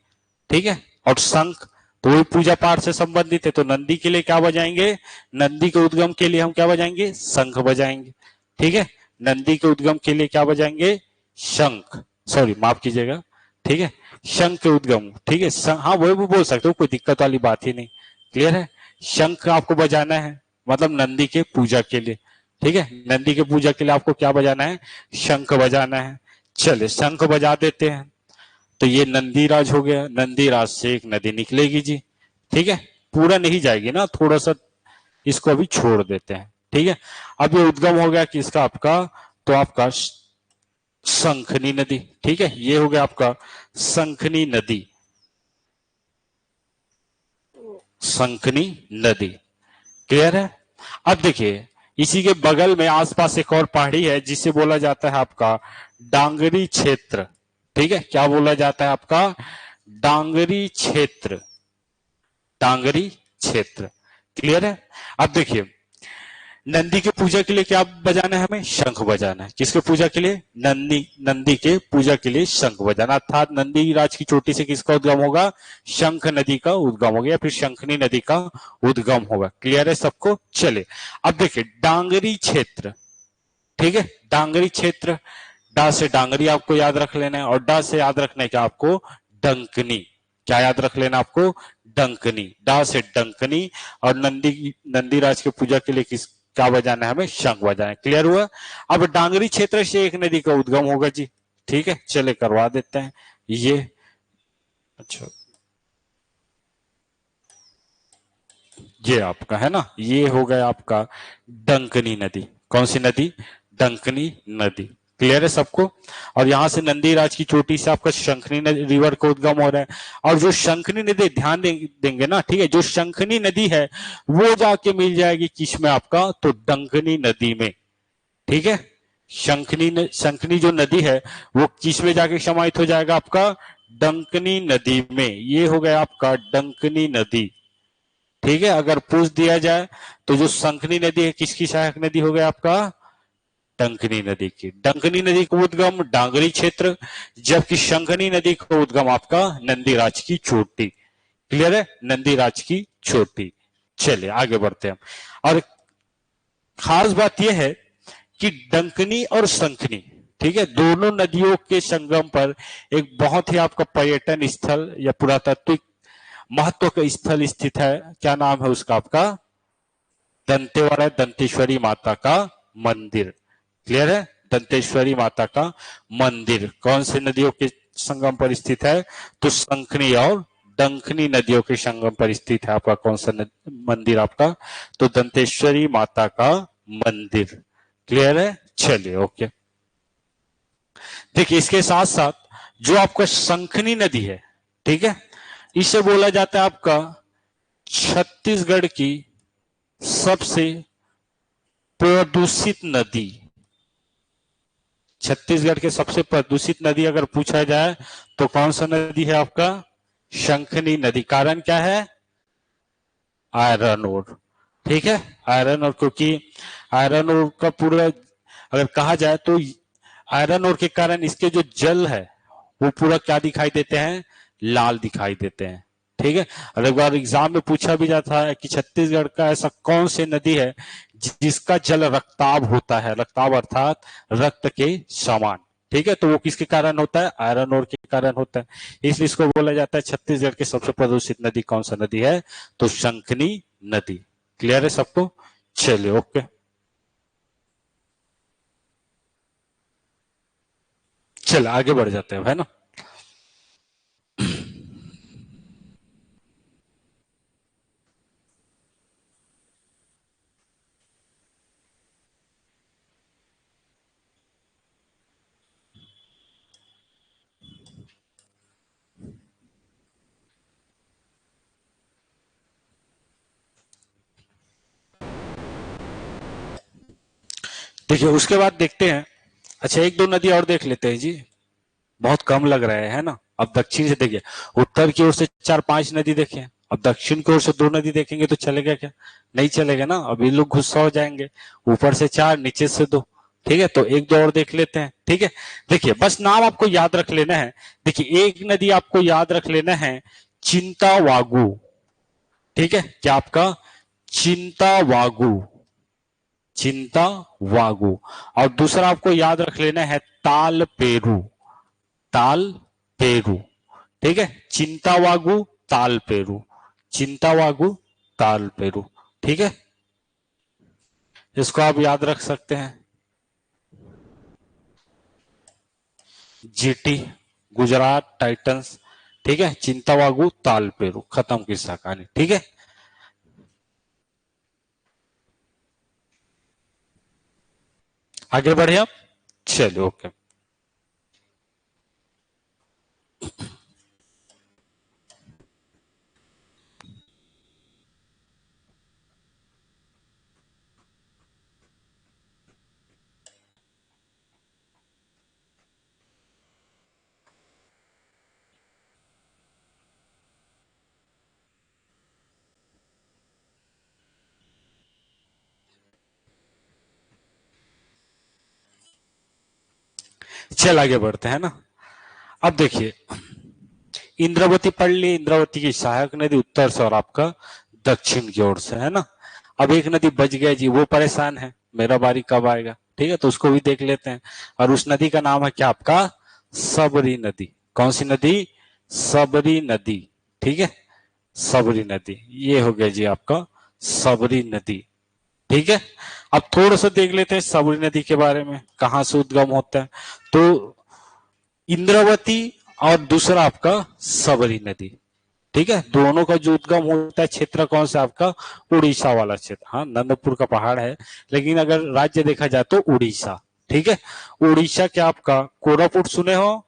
ठीक है। और शंख तो वही पूजा पाठ से संबंधित है, तो नंदी के लिए क्या बजाएंगे, नंदी के उद्गम के लिए हम क्या बजाएंगे, शंख बजाएंगे, ठीक है। नंदी के उद्गम के लिए क्या बजाएंगे, शंख, सॉरी माफ कीजिएगा, ठीक है, शंख के उद्गम, ठीक है। हाँ वो भी बोल सकते हो, कोई दिक्कत वाली बात ही नहीं, क्लियर है। शंख आपको बजाना है, मतलब नंदी के पूजा के लिए, ठीक है। नंदी के पूजा के लिए आपको क्या बजाना है, शंख बजाना है। चले शंख बजा देते हैं, तो ये नंदीराज हो गया, नंदीराज से एक नदी निकलेगी जी, ठीक है। पूरा नहीं जाएगी ना, थोड़ा सा इसको अभी छोड़ देते हैं, ठीक है। अब ये उद्गम हो गया किसका, आपका, तो आपका शंखनी नदी, ठीक है। ये हो गया आपका शंखनी नदी, शंखनी नदी, क्लियर है। अब देखिए इसी के बगल में आसपास एक और पहाड़ी है जिसे बोला जाता है आपका डांगरी क्षेत्र, ठीक है। क्या बोला जाता है आपका, डांगरी क्षेत्र, डांगरी क्षेत्र, क्लियर है। अब देखिए नंदी के पूजा के लिए क्या बजाना है, हमें शंख बजाना है। किसके पूजा के लिए, नंदी, नंदी के पूजा के लिए शंख बजाना, अर्थात नंदी राज की चोटी से किसका उद्गम होगा, शंख नदी का उद्गम हो गया, फिर शंखनी नदी का उद्गम होगा, क्लियर है सबको। चले अब देखिए डांगरी क्षेत्र, ठीक है। डांगरी क्षेत्र, डा से डांगरी आपको याद रख लेना है, और डा से याद रखना है क्या आपको, डंकनी, क्या याद रख लेना आपको, डंकनी, डा से डंकनी। और नंदीराज की पूजा के लिए किस क्या बजाना है, हमें शंख बजाना है, क्लियर हुआ। अब डांगरी क्षेत्र से एक नदी का उद्गम होगा जी, ठीक है। चले करवा देते हैं ये, अच्छा ये आपका है ना, ये हो गया आपका डंकनी नदी, कौन सी नदी, डंकनी नदी, क्लियर है सबको। और यहां से नंदीराज की चोटी से आपका शंखनी रिवर का उद्गम हो रहा है। और जो शंखनी नदी ध्यान देंगे ना, ठीक है, जो शंखनी नदी है वो जाके मिल जाएगी किसमें आपका, तो डंकनी नदी में, ठीक है। शंखनी जो नदी है वो किस में जाके समाहित हो जाएगा, आपका डंकनी नदी में। ये हो गया आपका डंकनी नदी, ठीक है। अगर पूछ दिया जाए तो जो शंखनी नदी है किसकी सहायक नदी हो गया आपका, डंकनी नदी की। डंकनी नदी का उद्गम डांगरी क्षेत्र, जबकि शंखनी नदी का उद्गम आपका नंदीराज की चोटी, क्लियर है, नंदीराज की चोटी। चलिए आगे बढ़ते हैं। और खास बात यह है कि डंकनी और शंखनी, ठीक है, दोनों नदियों के संगम पर एक बहुत ही आपका पर्यटन स्थल या पुरातात्विक महत्व का स्थल स्थित है। क्या नाम है उसका, आपका दंतेवाड़ा दंतेश्वरी माता का मंदिर, क्लियर है। दंतेश्वरी माता का मंदिर कौन से नदियों के संगम पर स्थित है, तो शंखनी और डंकनी नदियों के संगम पर स्थित है आपका कौन सा मंदिर, आपका तो दंतेश्वरी माता का मंदिर, क्लियर है। चलिए ओके, देखिए इसके साथ साथ जो आपका शंखनी नदी है, ठीक है, इसे बोला जाता है आपका छत्तीसगढ़ की सबसे प्रदूषित नदी। छत्तीसगढ़ के सबसे प्रदूषित नदी अगर पूछा जाए तो कौन सा नदी है, आपका शंखनी नदी। कारण क्या है, आयरन ओर, ठीक है, आयरन ओर, क्योंकि आयरन ओर का पूरा अगर कहा जाए तो आयरन ओर के कारण इसके जो जल है वो पूरा क्या दिखाई देते हैं, लाल दिखाई देते हैं, ठीक है। और एक बार एग्जाम में पूछा भी जाता है कि छत्तीसगढ़ का ऐसा कौन सी नदी है जिसका जल रक्ताभ होता है, रक्ताभ अर्थात रक्त के समान, ठीक है, तो वो किसके कारण होता है, आयरन ओर के कारण होता है। इसलिए इसको बोला जाता है छत्तीसगढ़ की सबसे प्रदूषित नदी कौन सा नदी है, तो शंखनी नदी, क्लियर है सबको। चलिए ओके, चल आगे बढ़ जाते हैं, है ना। देखिए उसके बाद देखते हैं, अच्छा एक दो नदी और देख लेते हैं जी, बहुत कम लग रहे हैं ना। अब दक्षिण से देखिए, उत्तर की ओर से 4-5 नदी देखें, अब दक्षिण की ओर से 2 नदी देखेंगे तो चलेगा क्या, नहीं चलेगा ना। अब ये लोग गुस्सा हो जाएंगे, ऊपर से 4 नीचे से 2, ठीक है, तो एक दो और देख लेते हैं। ठीक है, देखिए बस नाम आपको याद रख लेना है। देखिए एक नदी आपको याद रख लेना है, चिंतावागु। ठीक है, क्या आपका चिंतावागु, चिंतावागु। और दूसरा आपको याद रख लेना है ताल पेरू, ताल पेरू। ठीक है, चिंतावागु ताल पेरू, चिंतावागु ताल पेरू। ठीक है, इसको आप याद रख सकते हैं। GT Gujarat Titans. ठीक है, चिंतावागु ताल पेरू, खत्म किस्सा कहानी। ठीक है, आगे बढ़े आप, चलिए ओके। चल आगे बढ़ते हैं ना। अब देखिए इंद्रावती पढ़ ली, इंद्रावती की सहायक नदी उत्तर से और आपका दक्षिण की ओर से है ना। अब एक नदी बच गया जी, वो परेशान है, मेरा बारी कब आएगा। ठीक है, तो उसको भी देख लेते हैं। और उस नदी का नाम है क्या आपका, सबरी नदी। कौन सी नदी, सबरी नदी। ठीक है, सबरी नदी, ये हो गया जी आपका सबरी नदी। ठीक है, अब थोड़ा सा देख लेते हैं सबरी नदी के बारे में, कहां से उद्गम होता है। तो इंद्रावती और दूसरा आपका सबरी नदी। ठीक है, दोनों का जो उद्गम होता है क्षेत्र कौन सा आपका, उड़ीसा वाला क्षेत्र। हाँ, नंदपुर का पहाड़ है, लेकिन अगर राज्य देखा जाए तो उड़ीसा। ठीक है, उड़ीसा क्या आपका कोरापुट सुने हो,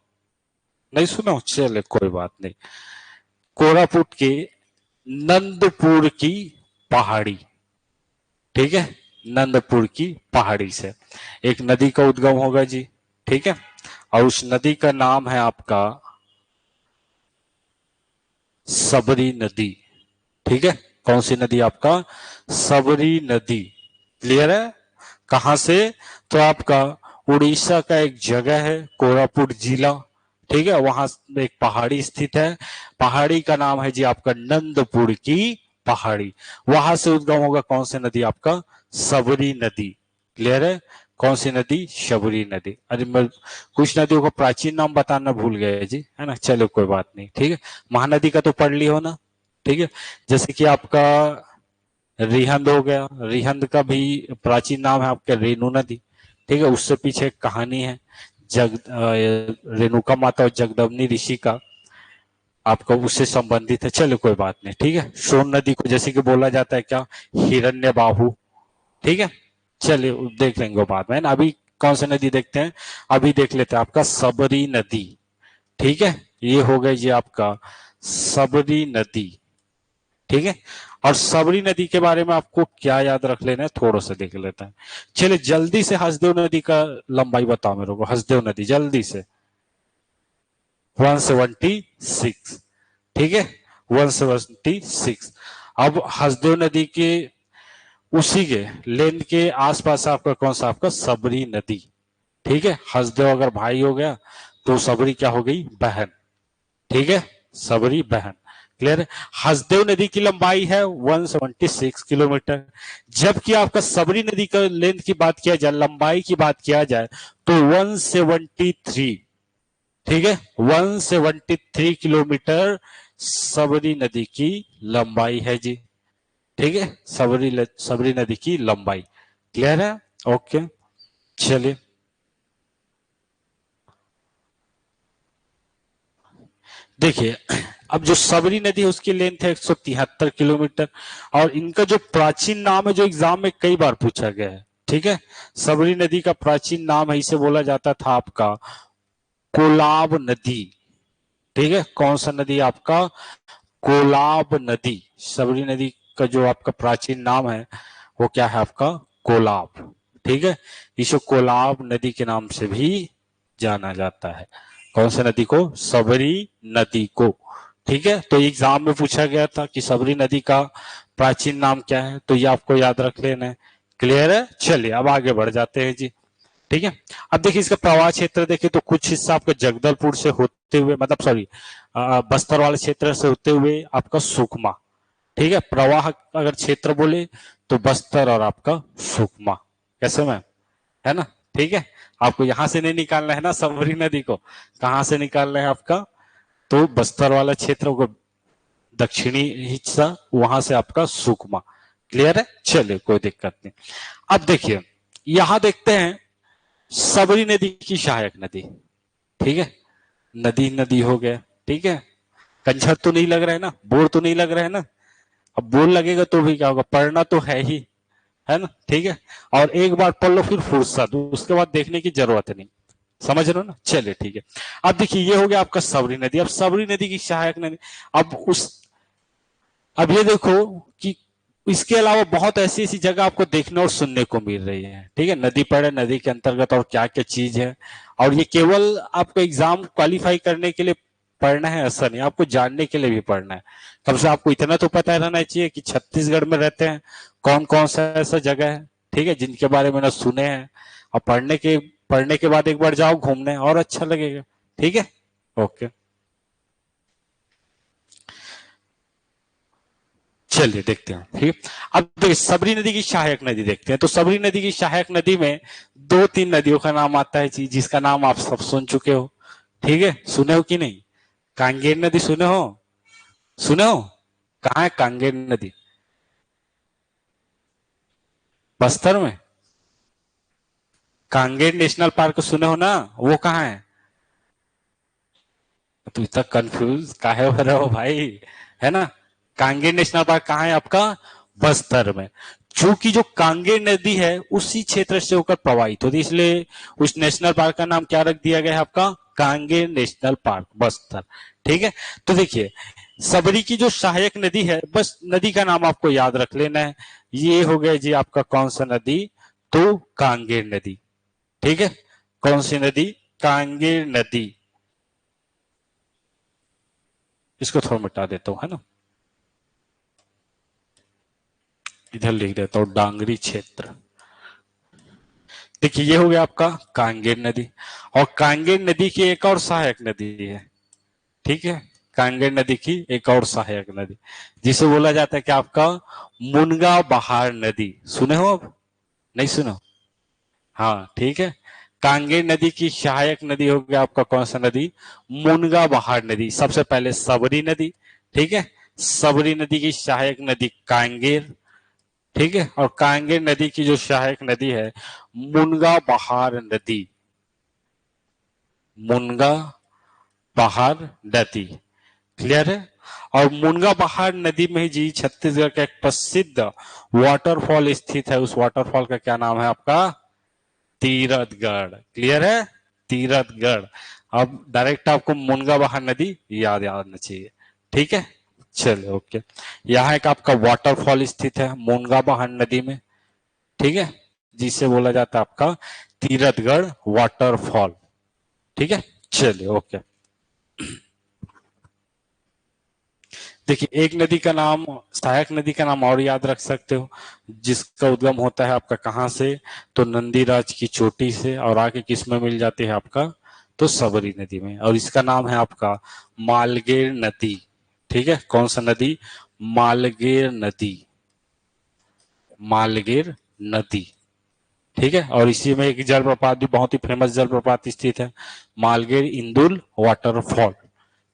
नहीं सुने हो, चले कोई बात नहीं। कोरापुट के नंदपुर की पहाड़ी। ठीक है, नंदपुर की पहाड़ी से एक नदी का उद्गम होगा जी। ठीक है, और उस नदी का नाम है आपका सबरी नदी। ठीक है, कौन सी नदी आपका, सबरी नदी। क्लियर है, कहां से, तो आपका उड़ीसा का एक जगह है कोरापुट जिला। ठीक है, वहां एक पहाड़ी स्थित है, पहाड़ी का नाम है जी आपका नंदपुर की पहाड़ी। वहां से उद्गम होगा कौन सी नदी आपका, सबरी नदी। क्लियर है, कौन सी नदी, शबरी नदी। अरे मैं कुछ नदियों को प्राचीन नाम बताना भूल गए जी, है ना, चलो कोई बात नहीं। ठीक है, महानदी का तो पढ़ ली हो ना। ठीक है, जैसे कि आपका रिहंद हो गया, रिहंद का भी प्राचीन नाम है आपका रेणु नदी। ठीक है, उससे पीछे एक कहानी है, जग रेणुका माता और जगदम्बनी ऋषि का, आपका उससे संबंधित है। चलो कोई बात नहीं। ठीक है, सोन नदी को जैसे कि बोला जाता है क्या, हिरण्य बाहु। ठीक है, चलिए देख लेंगे वो बाद में ना, अभी कौन सी नदी देखते हैं, अभी देख लेते हैं आपका सबरी नदी। ठीक है, ये हो गई जी आपका सबरी नदी। ठीक है, और सबरी नदी के बारे में आपको क्या याद रख लेना है, थोड़ा सा देख लेते हैं। चलिए जल्दी से हसदेव नदी का लंबाई बताओ मेरे को, हसदेव नदी जल्दी से। 176। ठीक है, 176। अब हसदेव नदी के उसी के लेंथ के आसपास आपका कौन सा, आपका सबरी नदी। ठीक है, हसदेव अगर भाई हो गया तो सबरी क्या हो गई, बहन। ठीक है, सबरी बहन। क्लियर है, हसदेव नदी की लंबाई है 176 किलोमीटर, जबकि आपका सबरी नदी का लेंथ की बात किया जाए, लंबाई की बात किया जाए तो 173। ठीक है, 173 किलोमीटर सबरी नदी की लंबाई है जी। ठीक है, सबरी नदी की लंबाई। क्लियर है, ओके। चलिए देखिए, अब जो सबरी नदी है उसकी लेंथ है 173 किलोमीटर, और इनका जो प्राचीन नाम है जो एग्जाम में कई बार पूछा गया है। ठीक है, सबरी नदी का प्राचीन नाम है, इसे बोला जाता था आपका कोलाब नदी। ठीक है, कौन सा नदी आपका, कोलाब नदी। सबरी नदी का जो आपका प्राचीन नाम है वो क्या है आपका, कोलाब। ठीक है, इसे कोलाब नदी के नाम से भी जाना जाता है। कौन सी नदी को, सबरी नदी को। ठीक है, तो एग्जाम में पूछा गया था कि सबरी नदी का प्राचीन नाम क्या है, तो ये आपको याद रख लेना है। क्लियर है, चलिए अब आगे बढ़ जाते हैं जी। ठीक है। अब देखिए इसका प्रवाह क्षेत्र देखिए तो कुछ हिस्सा आपका जगदलपुर से होते हुए, मतलब सॉरी, बस्तर वाले क्षेत्र से होते हुए आपका सुकमा, ठीक है। प्रवाह अगर क्षेत्र बोले तो बस्तर और आपका सुकमा, कैसे में, है ना, ठीक है। आपको यहां से नहीं निकालना है ना सबरी नदी को, कहां से निकालना है आपका, तो बस्तर वाला क्षेत्र को दक्षिणी हिस्सा, वहां से आपका सुकमा। क्लियर है, चलिए कोई दिक्कत नहीं। अब देखिए यहां देखते हैं सबरी नदी की सहायक नदी, ठीक है। नदी नदी हो गया, ठीक है। कंछर तो नहीं लग रहा है ना, बोर तो नहीं लग रहा है ना। अब बोर लगेगा तो भी क्या होगा, पढ़ना तो है ना, ठीक है। और एक बार पढ़ लो फिर फुर्सत, उसके बाद देखने की जरूरत नहीं, समझ रहे हो ना, चलिए ठीक है। अब देखिए ये हो गया आपका सबरी नदी। अब सबरी नदी की सहायक नदी, अब उस, अब ये देखो कि इसके अलावा बहुत ऐसी ऐसी जगह आपको देखने और सुनने को मिल रही है, ठीक है। नदी पर है, नदी के अंतर्गत और क्या क्या चीज है, और ये केवल आपको एग्जाम क्वालिफाई करने के लिए पढ़ना है ऐसा नहीं, आपको जानने के लिए भी पढ़ना है। कम से आपको इतना तो पता रहना चाहिए कि छत्तीसगढ़ में रहते हैं कौन कौन सा ऐसा जगह है, ठीक है, जिनके बारे में ना सुने हैं। और पढ़ने के बाद एक बार जाओ घूमने और अच्छा लगेगा, ठीक है। ओके, चलिए देखते हैं, ठीक है। अब देखिए सबरी नदी की सहायक नदी देखते हैं। तो सबरी नदी की सहायक नदी में दो तीन नदियों का नाम आता है जी, जिसका नाम आप सब सुन चुके हो, ठीक है। सुने हो कि नहीं, कांगेर नदी सुने हो, सुने हो, कहाँ है कांगेर नदी, बस्तर में। कांगेर नेशनल पार्क सुने हो ना, वो कहाँ है, तो इतना कंफ्यूज काहे हो रहे हो भाई, है ना। कांगेर नेशनल पार्क कहाँ है आपका, बस्तर में। चूंकि जो कांगेर नदी है उसी क्षेत्र से होकर प्रवाहित होती है, इसलिए उस नेशनल पार्क का नाम क्या रख दिया गया है आपका, कांगेर नेशनल पार्क बस्तर, ठीक है। तो देखिए सबरी की जो सहायक नदी है, बस नदी का नाम आपको याद रख लेना है। ये हो गया जी आपका कौन सा नदी, तो कांगेर नदी, ठीक है। कौन सी नदी, कांगेर नदी। इसको थोड़ा मिटा देता हूं, है ना, इधर लिख देता हूं डांगरी क्षेत्र। देखिए ये हो गया आपका कांगेर नदी, और कांगेर नदी की एक और सहायक नदी है, ठीक है। कांगेर नदी की एक और सहायक नदी जिसे बोला जाता है कि आपका मुनगा बहार नदी, सुने हो अब, नहीं सुनो, हाँ ठीक है। कांगेर नदी की सहायक नदी हो गया आपका कौन सा नदी, मुनगा बहार नदी। सबसे पहले सबरी नदी, ठीक है। सबरी नदी की सहायक नदी कांगेर, ठीक है। और कांगेर नदी की जो सहायक नदी है मुनगा बहार नदी, मुनगा बहार नदी, क्लियर है। और मुनगा बहार नदी में ही जी छत्तीसगढ़ का एक प्रसिद्ध वाटरफॉल स्थित है, उस वाटरफॉल का क्या नाम है आपका, तीरथगढ़, क्लियर है, तीरथगढ़। अब डायरेक्ट आपको मुनगा बहार नदी याद आना चाहिए, ठीक है। चलिए ओके, यहाँ एक आपका वाटरफॉल स्थित है मुनगा बहार नदी में, ठीक है, जिसे बोला जाता है आपका तीरथगढ़ वाटरफॉल, ठीक है। चलिए ओके, देखिए एक नदी का नाम, सहायक नदी का नाम और याद रख सकते हो, जिसका उद्गम होता है आपका कहां से, तो नंदीराज की चोटी से, और आके किस में मिल जाती है आपका, तो सबरी नदी में, और इसका नाम है आपका मालगेर नदी, ठीक है। कौन सा नदी, मालगेर नदी, मालगेर नदी, ठीक है। और इसी में एक जलप्रपात भी बहुत ही फेमस जलप्रपात स्थित है, मालगेर इंदुल वाटरफॉल,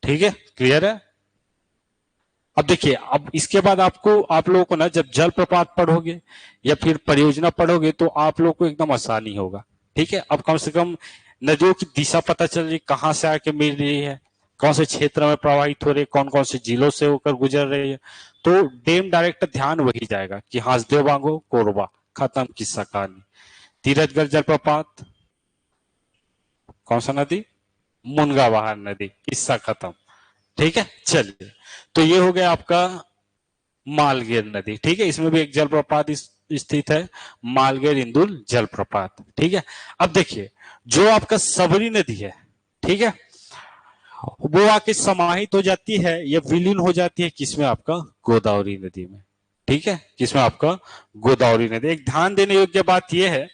ठीक है, क्लियर है। अब देखिए अब इसके बाद आपको, आप लोगों को ना जब जलप्रपात पढ़ोगे या फिर परियोजना पढ़ोगे तो आप लोग को एकदम आसानी होगा, ठीक है। अब कम से कम नदियों की दिशा पता चल रही, कहां से आके मिल रही है, कौन से क्षेत्र में प्रवाहित हो रही है, कौन कौन से जिलों से होकर गुजर रही है, तो डेम डायरेक्ट ध्यान वही जाएगा कि हासदेव बांगो कोरबा, खत्म किस्सा कहानी। तीरथगढ़ जलप्रपात, कौन सा नदी, मुनगा बहार नदी, किस्सा खत्म, ठीक है। चलिए तो ये हो गया आपका मालगेर नदी, ठीक है। इसमें भी एक जलप्रपात स्थित है, मालगेर इंदुल जलप्रपात, ठीक है। अब देखिए जो आपका सबरी नदी है, ठीक है, वो आके समाहित हो जाती है या विलीन हो जाती है किसमें, आपका गोदावरी नदी में, ठीक है। किसमें, आपका गोदावरी नदी। एक ध्यान देने योग्य बात यह है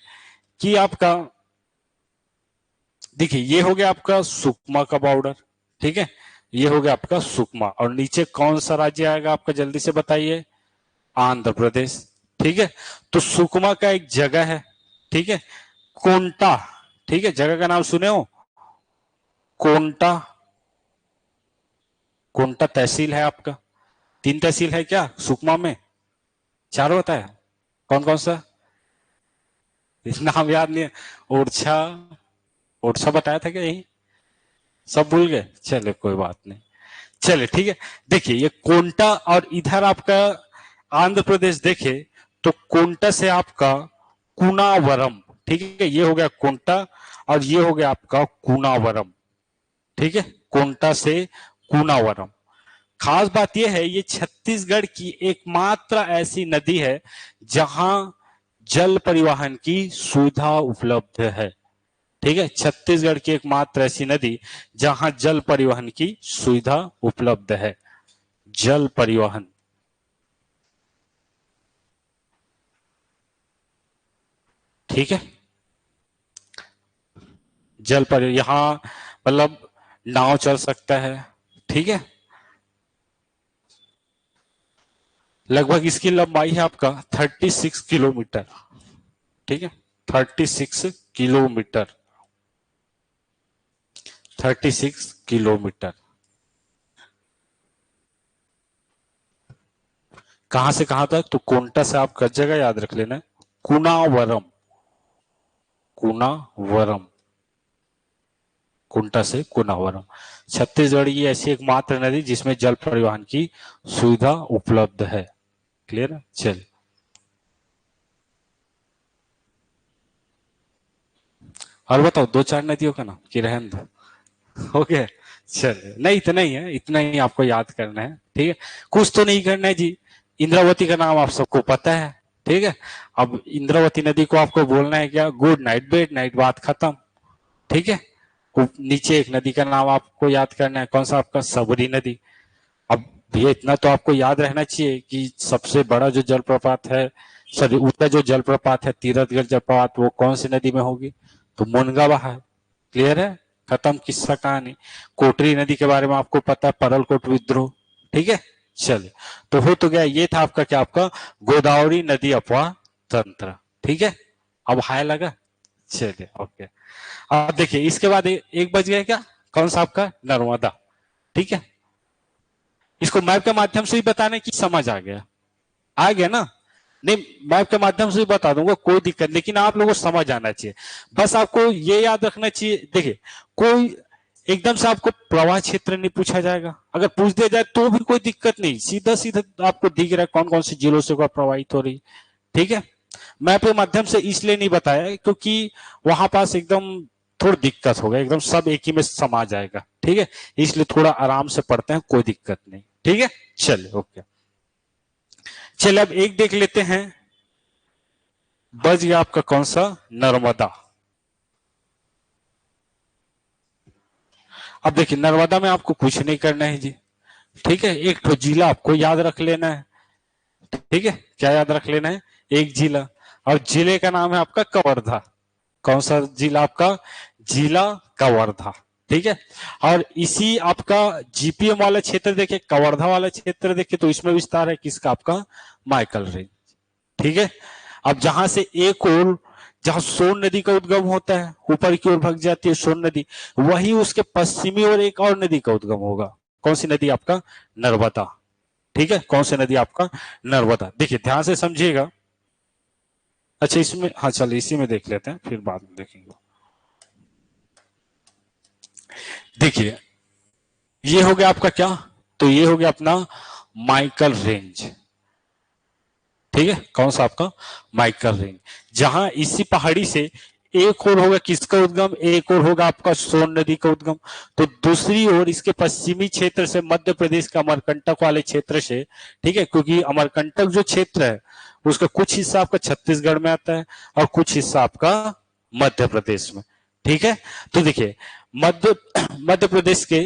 कि आपका देखिए ये हो गया आपका सुकमा का बॉर्डर, ठीक है, ये हो गया आपका सुकमा। और नीचे कौन सा राज्य आएगा आपका, जल्दी से बताइए, आंध्र प्रदेश, ठीक है। तो सुकमा का एक जगह है, ठीक है, कोंटा, ठीक है, जगह का नाम सुने हो, कोंटा, कोंटा तहसील है आपका। 3 तहसील है क्या सुकमा में, 4 होता है, कौन कौन सा, नाम याद नहीं है, ओरछा, ओरछा बताया था क्या, यही सब भूल गए, चले कोई बात नहीं, चले ठीक है। देखिए ये कोंटा, और इधर आपका आंध्र प्रदेश देखे तो कोंटा से आपका कुनावरम, ठीक है, ये हो गया कोंटा और ये हो गया आपका कुनावरम, ठीक है, कोंटा से कुनावरम। खास बात यह है, ये छत्तीसगढ़ की एकमात्र ऐसी नदी है जहां जल परिवहन की सुविधा उपलब्ध है, ठीक है, छत्तीसगढ़ की एकमात्र ऐसी नदी जहां जल परिवहन की सुविधा उपलब्ध है, जल परिवहन, ठीक है, जल पर यहां मतलब नाव चल सकता है, ठीक है। लगभग इसकी लंबाई है आपका 36 किलोमीटर, ठीक है, 36 किलोमीटर, 36 किलोमीटर। कहां से कहां तक, तो कोंटा से आपका जगह याद रख लेना, कुनावरम, कुनावरम, कुंटा से कुनावरम। छत्तीसगढ़ की ऐसी एकमात्र नदी जिसमें जल परिवहन की सुविधा उपलब्ध है, क्लियर है, चल। और बताओ 2-4 नदियों का नाम कि रहन दो, हो गया, चलिए, नहीं इतना ही है, इतना ही आपको याद करना है, ठीक है, कुछ तो नहीं करना है जी। इंद्रावती का नाम आप सबको पता है, ठीक है, अब इंद्रावती नदी को आपको बोलना है क्या, गुड नाइट बेड नाइट, बात खत्म, ठीक है। नीचे एक नदी का नाम आपको याद करना है, कौन सा आपका, सबरी नदी। अब भैया इतना तो आपको याद रहना चाहिए कि सबसे बड़ा जो जलप्रपात है, सॉरी ऊंचा जो जलप्रपात है तीरथगढ़ जलप्रपात, वो कौन सी नदी में होगी, तो मुनगावा है, क्लियर है, खत्म किस्सा कहानी। कोटरी नदी के बारे में आपको पता है, परलकोट विद्रोह, ठीक है, चलिए। तो हो तो गया, ये था आपका क्या, आपका गोदावरी नदी अपवाह तंत्र, ठीक है। अब हाय लगा, चलिए ओके। अब देखिए इसके बाद एक बच गया क्या, कौन सा आपका, नर्मदा, ठीक है। इसको मैप के माध्यम से ही बताने की समझ आ गया ना, नहीं मैप के माध्यम से भी बता दूंगा, कोई दिक्कत, लेकिन आप लोगों को समझ आना चाहिए, बस आपको ये याद रखना चाहिए। देखिए कोई एकदम से आपको प्रवाह क्षेत्र नहीं पूछा जाएगा, अगर पूछ दिया जाए तो भी कोई दिक्कत नहीं, सीधा सीधा आपको दिख रहा है कौन कौन सी जिलों से प्रवाहित हो रही, ठीक है। मैप के माध्यम से इसलिए नहीं बताया क्योंकि वहां पास एकदम थोड़ी दिक्कत होगा, एकदम सब एक ही में समा जाएगा, ठीक है, इसलिए थोड़ा आराम से पढ़ते हैं, कोई दिक्कत नहीं, ठीक है, चलिए ओके। चलिए अब एक देख लेते हैं, बच गया आपका कौन सा, नर्मदा। अब देखिए नर्मदा में आपको कुछ नहीं करना है जी, ठीक है, एक तो जिला आपको याद रख लेना है, ठीक है, क्या याद रख लेना है, एक जिला, और जिले का नाम है आपका कवर्धा, कौन सा जिला आपका, जिला कवर्धा, ठीक है। और इसी आपका जीपीएम वाला क्षेत्र देखिए, कवर्धा वाला क्षेत्र देखिए, तो इसमें विस्तार है किसका, आपका माइकल रेंज, ठीक है। अब जहां से एक और, जहां सोन नदी का उद्गम होता है, ऊपर की ओर भग जाती है सोन नदी, वही उसके पश्चिमी और एक और नदी का उद्गम होगा, कौन सी नदी आपका, नर्मदा, ठीक है, कौन सी नदी आपका, नर्मदा। देखिए ध्यान से समझिएगा, अच्छा इसमें, हाँ चलिए इसी में देख लेते हैं, फिर बाद में देखेंगे। देखिए ये हो गया आपका क्या, तो ये हो गया अपना माइकल रेंज, ठीक है, कौन सा आपका, माइकल रेंज, जहां इसी पहाड़ी से एक और होगा किसका उद्गम, एक और होगा आपका सोन नदी का उद्गम, तो दूसरी ओर इसके पश्चिमी क्षेत्र से मध्य प्रदेश का अमरकंटक वाले क्षेत्र से, ठीक है, क्योंकि अमरकंटक जो क्षेत्र है उसका कुछ हिस्सा आपका छत्तीसगढ़ में आता है और कुछ हिस्सा आपका मध्य प्रदेश में, ठीक है। तो देखिए मध्य प्रदेश के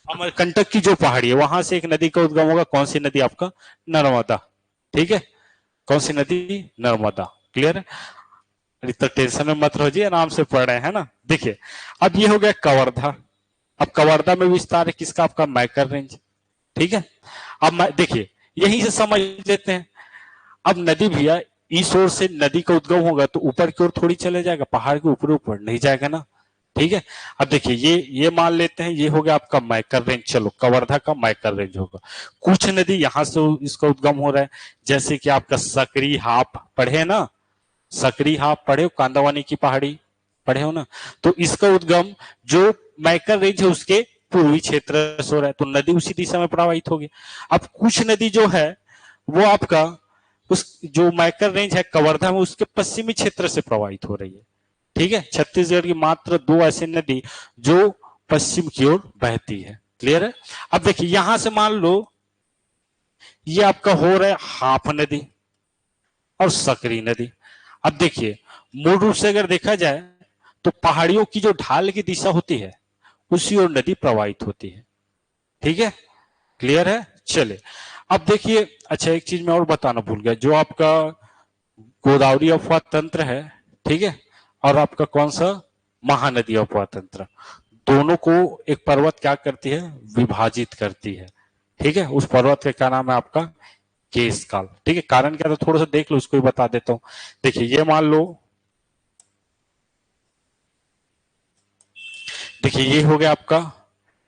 अमरकंटक की जो पहाड़ी है वहां से एक नदी का उद्गम होगा, कौन सी नदी आपका, नर्मदा, ठीक है, कौन सी नदी, नर्मदा, क्लियर है। तो टेंशन में मत रहिए, आराम से पढ़ रहे हैं ना। देखिए अब ये हो गया कवर्धा। अब कवर्धा में विस्तार है किसका, आपका मैकर रेंज। ठीक है, अब देखिए यहीं से समझ लेते हैं। अब नदी भैया इस ओर से नदी का उद्गम होगा तो ऊपर की ओर थोड़ी चले जाएगा, पहाड़ के ऊपर ऊपर नहीं जाएगा ना। ठीक है, अब देखिए ये मान लेते हैं ये हो गया आपका मैकर रेंज। चलो कवर्धा का मैकर रेंज होगा। कुछ नदी यहां से इसका उद्गम हो रहा है, जैसे कि आपका सकरी हाप पढ़े ना, सकरी हाप पढ़े हो, कांदावानी की पहाड़ी पढ़े हो ना। तो इसका उद्गम जो मैकर रेंज है उसके पूर्वी क्षेत्र से हो रहा है, तो नदी उसी दिशा में प्रवाहित होगी। अब कुछ नदी जो है वो आपका उस जो मैकर रेंज है कवर्धा में उसके पश्चिमी क्षेत्र से प्रवाहित हो रही है। ठीक है, छत्तीसगढ़ की मात्र 2 ऐसी नदी जो पश्चिम की ओर बहती है। क्लियर है। अब देखिए यहां से मान लो ये आपका हो रहा है हाप नदी और सकरी नदी। अब देखिए मूल रूप से अगर देखा जाए तो पहाड़ियों की जो ढाल की दिशा होती है उसी ओर नदी प्रवाहित होती है। ठीक है, क्लियर है। चले अब देखिए, अच्छा एक चीज मैं और बताना भूल गया, जो आपका गोदावरी अफवाह तंत्र है, ठीक है, और आपका कौन सा महानदी अफवाह तंत्र, दोनों को एक पर्वत क्या करती है, विभाजित करती है। ठीक है, उस पर्वत का क्या नाम है आपका, केशकाल। ठीक है, कारण क्या था थोड़ा सा देख लो, उसको भी बता देता हूं। देखिए ये मान लो, देखिए ये हो गया आपका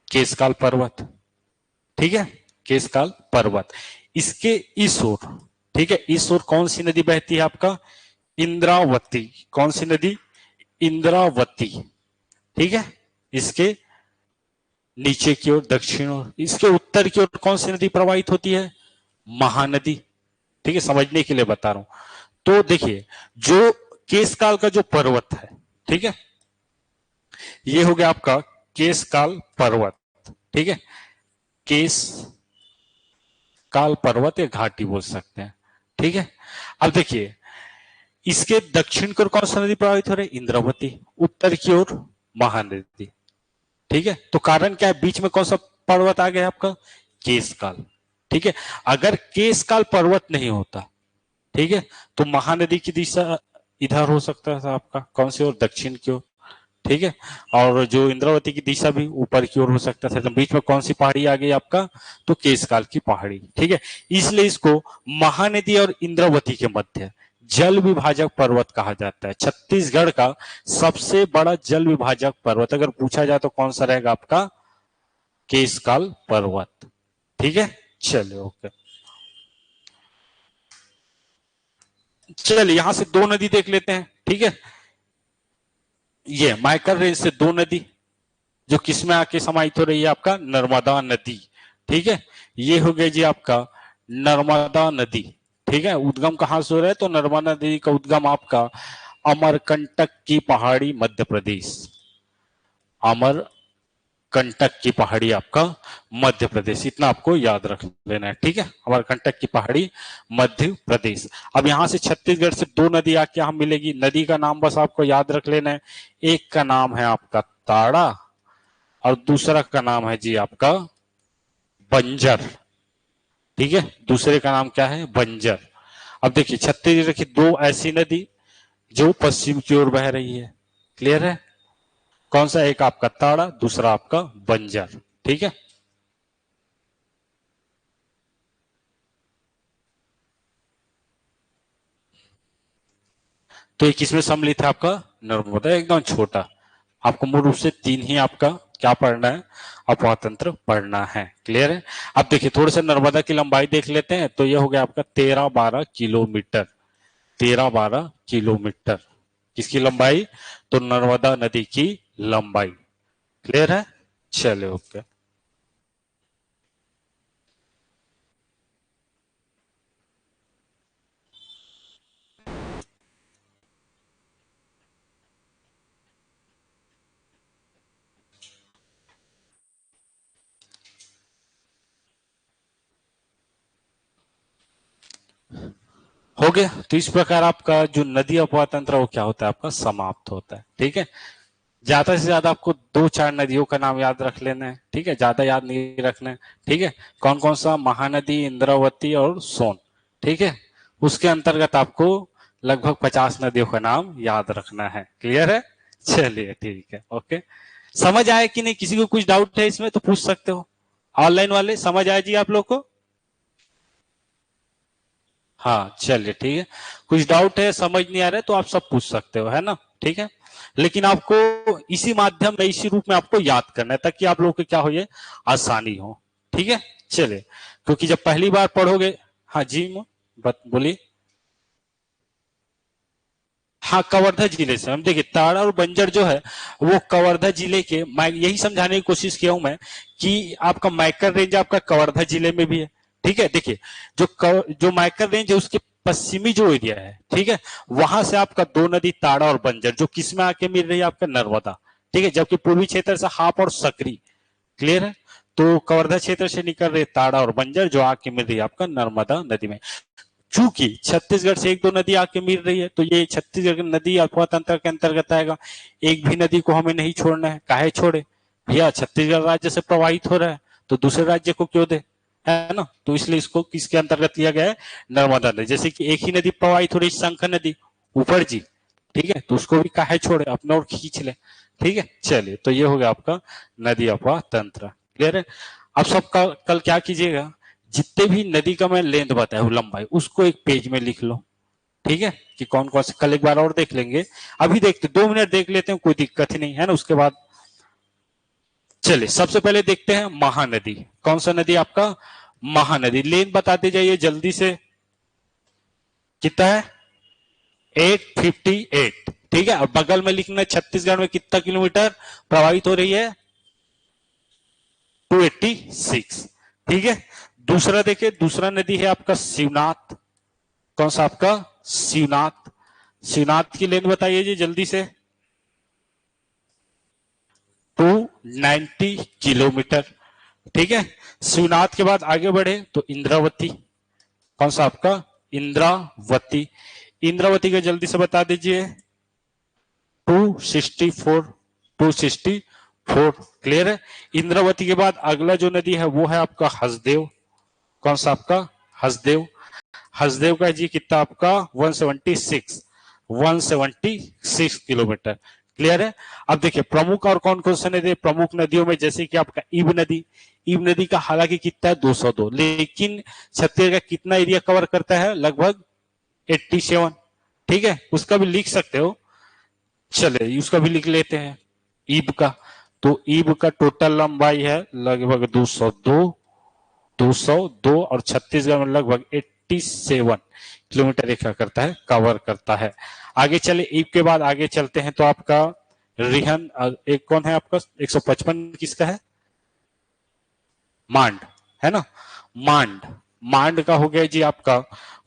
केशकाल पर्वत। ठीक है, केशकाल पर्वत, इसके इस ओर, ठीक है, इस ओर कौन सी नदी बहती है आपका, इंद्रावती। कौन सी नदी, इंद्रावती। ठीक है, इसके नीचे की ओर दक्षिण ओर, इसके उत्तर की ओर कौन सी नदी प्रवाहित होती है, महानदी। ठीक है, समझने के लिए बता रहा हूं। तो देखिए जो केशकाल का जो पर्वत है, ठीक है, ये हो गया आपका केशकाल पर्वत। ठीक है, केश काल पर्वत या घाटी बोल सकते हैं। ठीक है, अब देखिए इसके दक्षिण की ओर कौन सा नदी प्रवाहित हो रही है, इंद्रावती, उत्तर की ओर महानदी। ठीक है, तो कारण क्या है, बीच में कौन सा पर्वत आ गया आपका, केशकाल। ठीक है, अगर केशकाल पर्वत नहीं होता, ठीक है, तो महानदी की दिशा इधर हो सकता था आपका, कौन सी ओर, दक्षिण की ओर। ठीक है, और जो इंद्रावती की दिशा भी ऊपर की ओर हो सकता था। तो बीच में कौन सी पहाड़ी आ गई आपका, तो केशकाल की पहाड़ी। ठीक है, इसलिए इसको महानदी और इंद्रावती के मध्य जल विभाजक पर्वत कहा जाता है। छत्तीसगढ़ का सबसे बड़ा जल विभाजक पर्वत अगर पूछा जाए तो कौन सा रहेगा आपका, केशकाल पर्वत। ठीक है, चलिए ओके। चलिए यहां से 2 नदी देख लेते हैं। ठीक है, ये मैकर रेंज से 2 नदी जो किसमें आके समाहित हो रही है, आपका नर्मदा नदी। ठीक है, ये हो गया जी आपका नर्मदा नदी। ठीक है, उद्गम कहां से हो रहा है, तो नर्मदा नदी का उद्गम आपका अमरकंटक की पहाड़ी मध्य प्रदेश, अमरकंटक की पहाड़ी आपका मध्य प्रदेश, इतना आपको याद रख लेना है। ठीक है, अमरकंटक की पहाड़ी मध्य प्रदेश। अब यहां से छत्तीसगढ़ से 2 नदी आके यहां मिलेगी, नदी का नाम बस आपको याद रख लेना है। एक का नाम है आपका ताड़ा और दूसरा का नाम है जी आपका बंजर। ठीक है, दूसरे का नाम क्या है, बंजर। अब देखिए छत्तीसगढ़ की 2 ऐसी नदी जो पश्चिम की ओर बह रही है। क्लियर है, कौन सा, एक आपका ताड़ा, दूसरा आपका बंजर। ठीक है, तो ये किसमें सम्मिलित है आपका, नर्मदा, एकदम छोटा। आपको मूल रूप से 3 ही आपका क्या पढ़ना है, अपवाह तंत्र पढ़ना है। क्लियर है। अब देखिए थोड़ा सा नर्मदा की लंबाई देख लेते हैं, तो ये हो गया आपका 13-12 किलोमीटर, 13-12 किलोमीटर किसकी लंबाई, तो नर्मदा नदी की लंबाई। क्लियर है, चलिए ओके। हो गया, तो इस प्रकार आपका जो नदी अपवाह तंत्र वो क्या होता है, आपका समाप्त होता है। ठीक है, ज्यादा से ज्यादा आपको 2-4 नदियों का नाम याद रख लेना है। ठीक है, ज्यादा याद नहीं रखना है। ठीक है, कौन कौन सा, महानदी, इंद्रावती और सोन। ठीक है, उसके अंतर्गत आपको लगभग 50 नदियों का नाम याद रखना है। क्लियर है? चलिए ठीक है, ओके। समझ आया कि नहीं? किसी को कुछ डाउट है इसमें तो पूछ सकते हो। ऑनलाइन वाले समझ आया जी आप लोग को? हाँ चलिए ठीक है। कुछ डाउट है, समझ नहीं आ रहा है तो आप सब पूछ सकते हो, है ना? ठीक है। लेकिन आपको इसी माध्यम में, इसी रूप में आपको याद करना है ताकि आप लोगों को क्या हो, ये आसानी हो। ठीक है, चलिए। क्योंकि जब पहली बार पढ़ोगे। हाँ जी बोलिए। हाँ, कवर्धा जिले से हम देखिए, ताड़ा और बंजर जो है वो कवर्धा जिले के, मैं यही समझाने की कोशिश किया हूं मैं कि आपका माइकर रेंज आपका कवर्धा जिले में भी है। ठीक है, देखिए जो माइकर रेंज है उसके पश्चिमी जो एरिया है, ठीक है, वहां से आपका दो नदी ताड़ा और बंजर जो किस में आके मिल रही है, आपका नर्मदा। ठीक है, जबकि पूर्वी क्षेत्र से हाप और सकरी। क्लियर है? तो कवर्धा क्षेत्र से निकल रहे ताड़ा और बंजर जो आके मिल रही है आपका नर्मदा नदी में। चूंकि छत्तीसगढ़ से एक दो नदी आके मिल रही है तो ये छत्तीसगढ़ की नदी अथवा तंत्र के अंतर्गत आएगा। एक भी नदी को हमें नहीं छोड़ना है। काहे छोड़े भैया? छत्तीसगढ़ राज्य से प्रवाहित हो रहा है तो दूसरे राज्य को क्यों दे, है ना? तो इसलिए इसको किसके अंतर्गत लिया गया है? नर्मदा नदी। जैसे कि एक ही नदी प्रवाहित हो रही, शंख नदी ऊपर जी, ठीक है, तो उसको भी काहे छोड़े, अपने और खींच ले। ठीक है, चलिए, तो ये हो गया आपका नदी अपवाह तंत्र। क्लियर है? अब सब कल क्या कीजिएगा, जितने भी नदी का मैं लेंथ बताया हूं, लंबाई, उसको एक पेज में लिख लो। ठीक है, कि कौन कौन से, कल एक बार और देख लेंगे। अभी देखते 2 मिनट देख लेते हैं, कोई दिक्कत ही नहीं है ना, उसके बाद चलिए सबसे पहले देखते हैं महानदी। कौन सा नदी आपका? महानदी। लेंथ बताते जाइए जल्दी से। कितना है? 858। ठीक है, और बगल में लिखना है छत्तीसगढ़ में कितना किलोमीटर प्रवाहित हो रही है? 286। ठीक है, दूसरा देखिए, दूसरा नदी है आपका शिवनाथ। कौन सा आपका? शिवनाथ। शिवनाथ की लेंथ बताइए जी जल्दी से। 290 किलोमीटर। ठीक है, शिवनाथ के बाद आगे बढ़े तो इंद्रावती। कौन सा आपका? इंद्रावती। इंद्रावती का जल्दी से बता दीजिए। 264। 264। क्लियर है? इंद्रावती के बाद अगला जो नदी है वो है आपका हसदेव। कौन सा आपका? हसदेव। हसदेव का जी कितना आपका? 176। 176 किलोमीटर। क्लियर है? अब देखिए प्रमुख और कौन कौन से नदी, प्रमुख नदियों में जैसे कि आपका इब नदी। इब नदी का हालांकि कितना है? 202, लेकिन छत्तीसगढ़ का कितना एरिया कवर करता है? लगभग 87। ठीक है, उसका भी लिख सकते हो। चले उसका भी लिख लेते हैं, ईब का। तो ईब का टोटल लंबाई है लगभग 202। 202 और छत्तीसगढ़ में लगभग 87 किलोमीटर क्या करता है? कवर करता है। आगे चले, ईब के बाद आगे चलते हैं तो आपका रिहन, एक कौन है आपका? 155 किसका है? मांड, है ना? मांड। मांड का हो गया जी आपका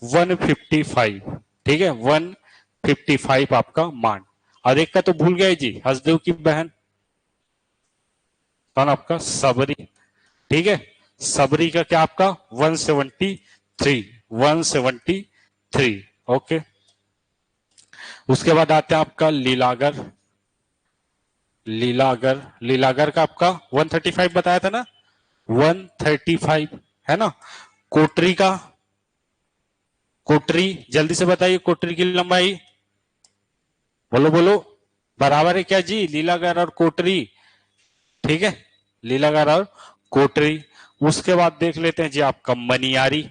155। ठीक है, 155 आपका मांड। और एक का तो भूल गए जी, हसदेव की बहन, कौन आपका? सबरी। ठीक है, सबरी का क्या आपका? 173। 173। ओके, उसके बाद आते हैं आपका लीलागर। लीलागर, लीलागर का आपका 135 बताया था ना? 135, है ना? कोटरी का, कोटरी जल्दी से बताइए, कोटरी की लंबाई बोलो बोलो। बराबर है क्या जी, लीलागर और कोटरी? ठीक है, लीलागर और कोटरी। उसके बाद देख लेते हैं जी आपका मनियारी।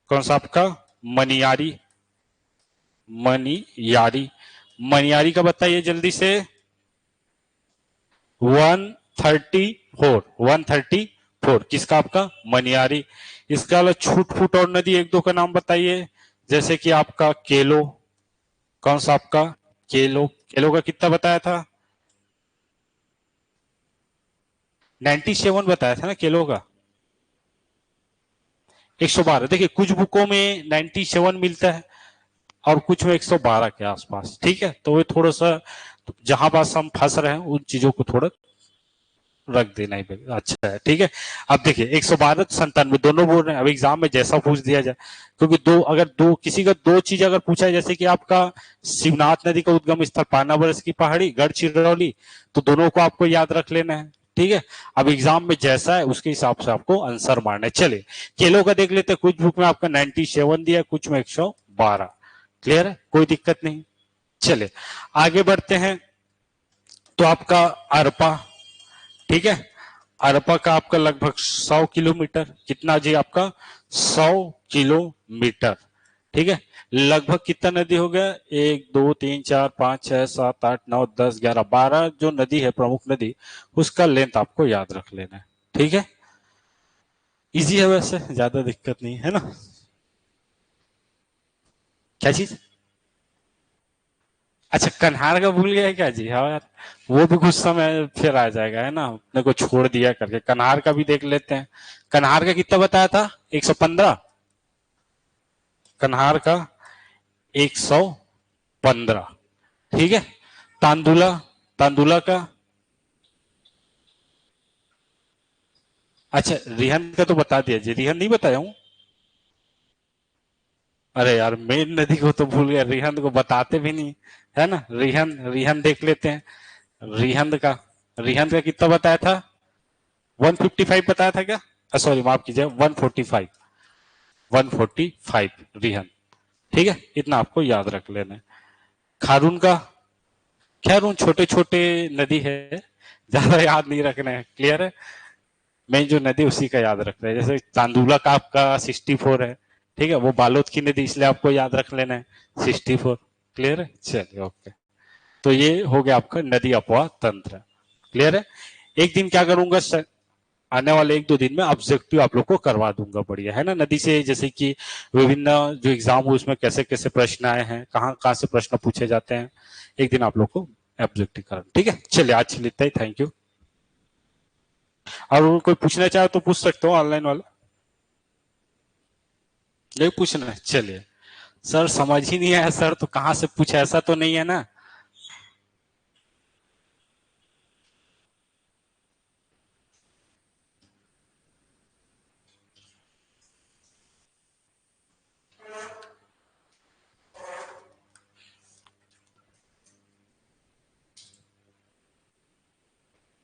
कौन सा आपका? मनियारी। मनियारी। मनियारी का बताइए जल्दी से। 134। 134 किसका? आपका मनियारी। इसका अलावा छूट फूट और नदी एक दो का नाम बताइए, जैसे कि आपका केलो। कौन सा आपका? केलो। केलो का कितना बताया था? 97 बताया था ना केलो का? 112। देखिए कुछ बुकों में 97 मिलता है और कुछ में 112 के आसपास। ठीक है, तो वे थोड़ा सा जहां पास हम फंस रहे हैं उन चीजों को थोड़ा रख देना ही अच्छा है। ठीक है, अब देखिए 112 97 दोनों बोल रहे हैं। अब एग्जाम में जैसा पूछ दिया जाए, क्योंकि दो किसी का दो चीज अगर पूछा है, जैसे कि आपका शिवनाथ नदी का उद्गम स्थल पानाबरस की पहाड़ी गढ़चिरौली, तो दोनों को आपको याद रख लेना है। ठीक है, अब एग्जाम में जैसा है उसके हिसाब से आपको आंसर मारना है। चले केलो का देख लेते हैं, कुछ बुक में आपका 97 दिया, कुछ में 112। क्लियर है, कोई दिक्कत नहीं। चलिए आगे बढ़ते हैं। तो आपका अरपा, ठीक है, अरपा का आपका लगभग 100 किलोमीटर, कितना जी आपका 100 किलोमीटर, ठीक है। लगभग कितना नदी हो गया, 1 2 3 4 5 6 7 8 9 10 11 12 जो नदी है प्रमुख नदी, उसका लेंथ आपको याद रख लेना है, ठीक है। इजी है वैसे, ज्यादा दिक्कत नहीं है ना। क्या चीज, अच्छा कन्हार का भूल गया है क्या जी, हाँ यार, वो भी कुछ समय फिर आ जाएगा है ना, अपने को छोड़ दिया करके। कन्हार का भी देख लेते हैं। कन्हार का कितना बताया था, 115, कन्हार का 115, ठीक है। तांदुला, तांदुला का, अच्छा रिहंद का तो बता दिया जी, रिहंद नहीं बताया हूं। अरे यार मेन नदी को तो भूल गया, रिहंद को बताते भी नहीं, है ना। रिहंद, रिहंद देख लेते हैं। रिहंद का, रिहंद का कितना बताया था, 155 बताया था क्या, सॉरी माफ कीजिए 145, 145 रिहंद, ठीक है। इतना आपको याद रख लेना है। खारून का, खैर उन छोटे छोटे नदी है, ज्यादा याद नहीं रखना है, क्लियर है। मेन जो नदी उसी का याद रख रहे हैं, जैसे चांदूला का आपका 64 है, ठीक है, वो बालोद की नदी, इसलिए आपको याद रख लेना है 64, क्लियर है। चलिए ओके, तो ये हो गया आपका नदी अपवाह तंत्र, क्लियर है। एक दिन क्या करूंगा, आने वाले 1 2 दिन में ऑब्जेक्टिव आप लोग को करवा दूंगा, बढ़िया है ना, नदी से, जैसे कि विभिन्न जो एग्जाम हुए उसमें कैसे कैसे प्रश्न आए हैं, कहाँ कहाँ से प्रश्न पूछे जाते हैं, एक दिन आप लोग को ऑब्जेक्टिव करा, ठीक है। चलिए आज के लिए इतना ही, थैंक यू। और कोई पूछना चाहे तो पूछ सकते हो, ऑनलाइन वाला, नहीं पूछना है, चलिए। सर समझ ही नहीं आया सर, तो कहाँ से पूछा, ऐसा तो नहीं है ना।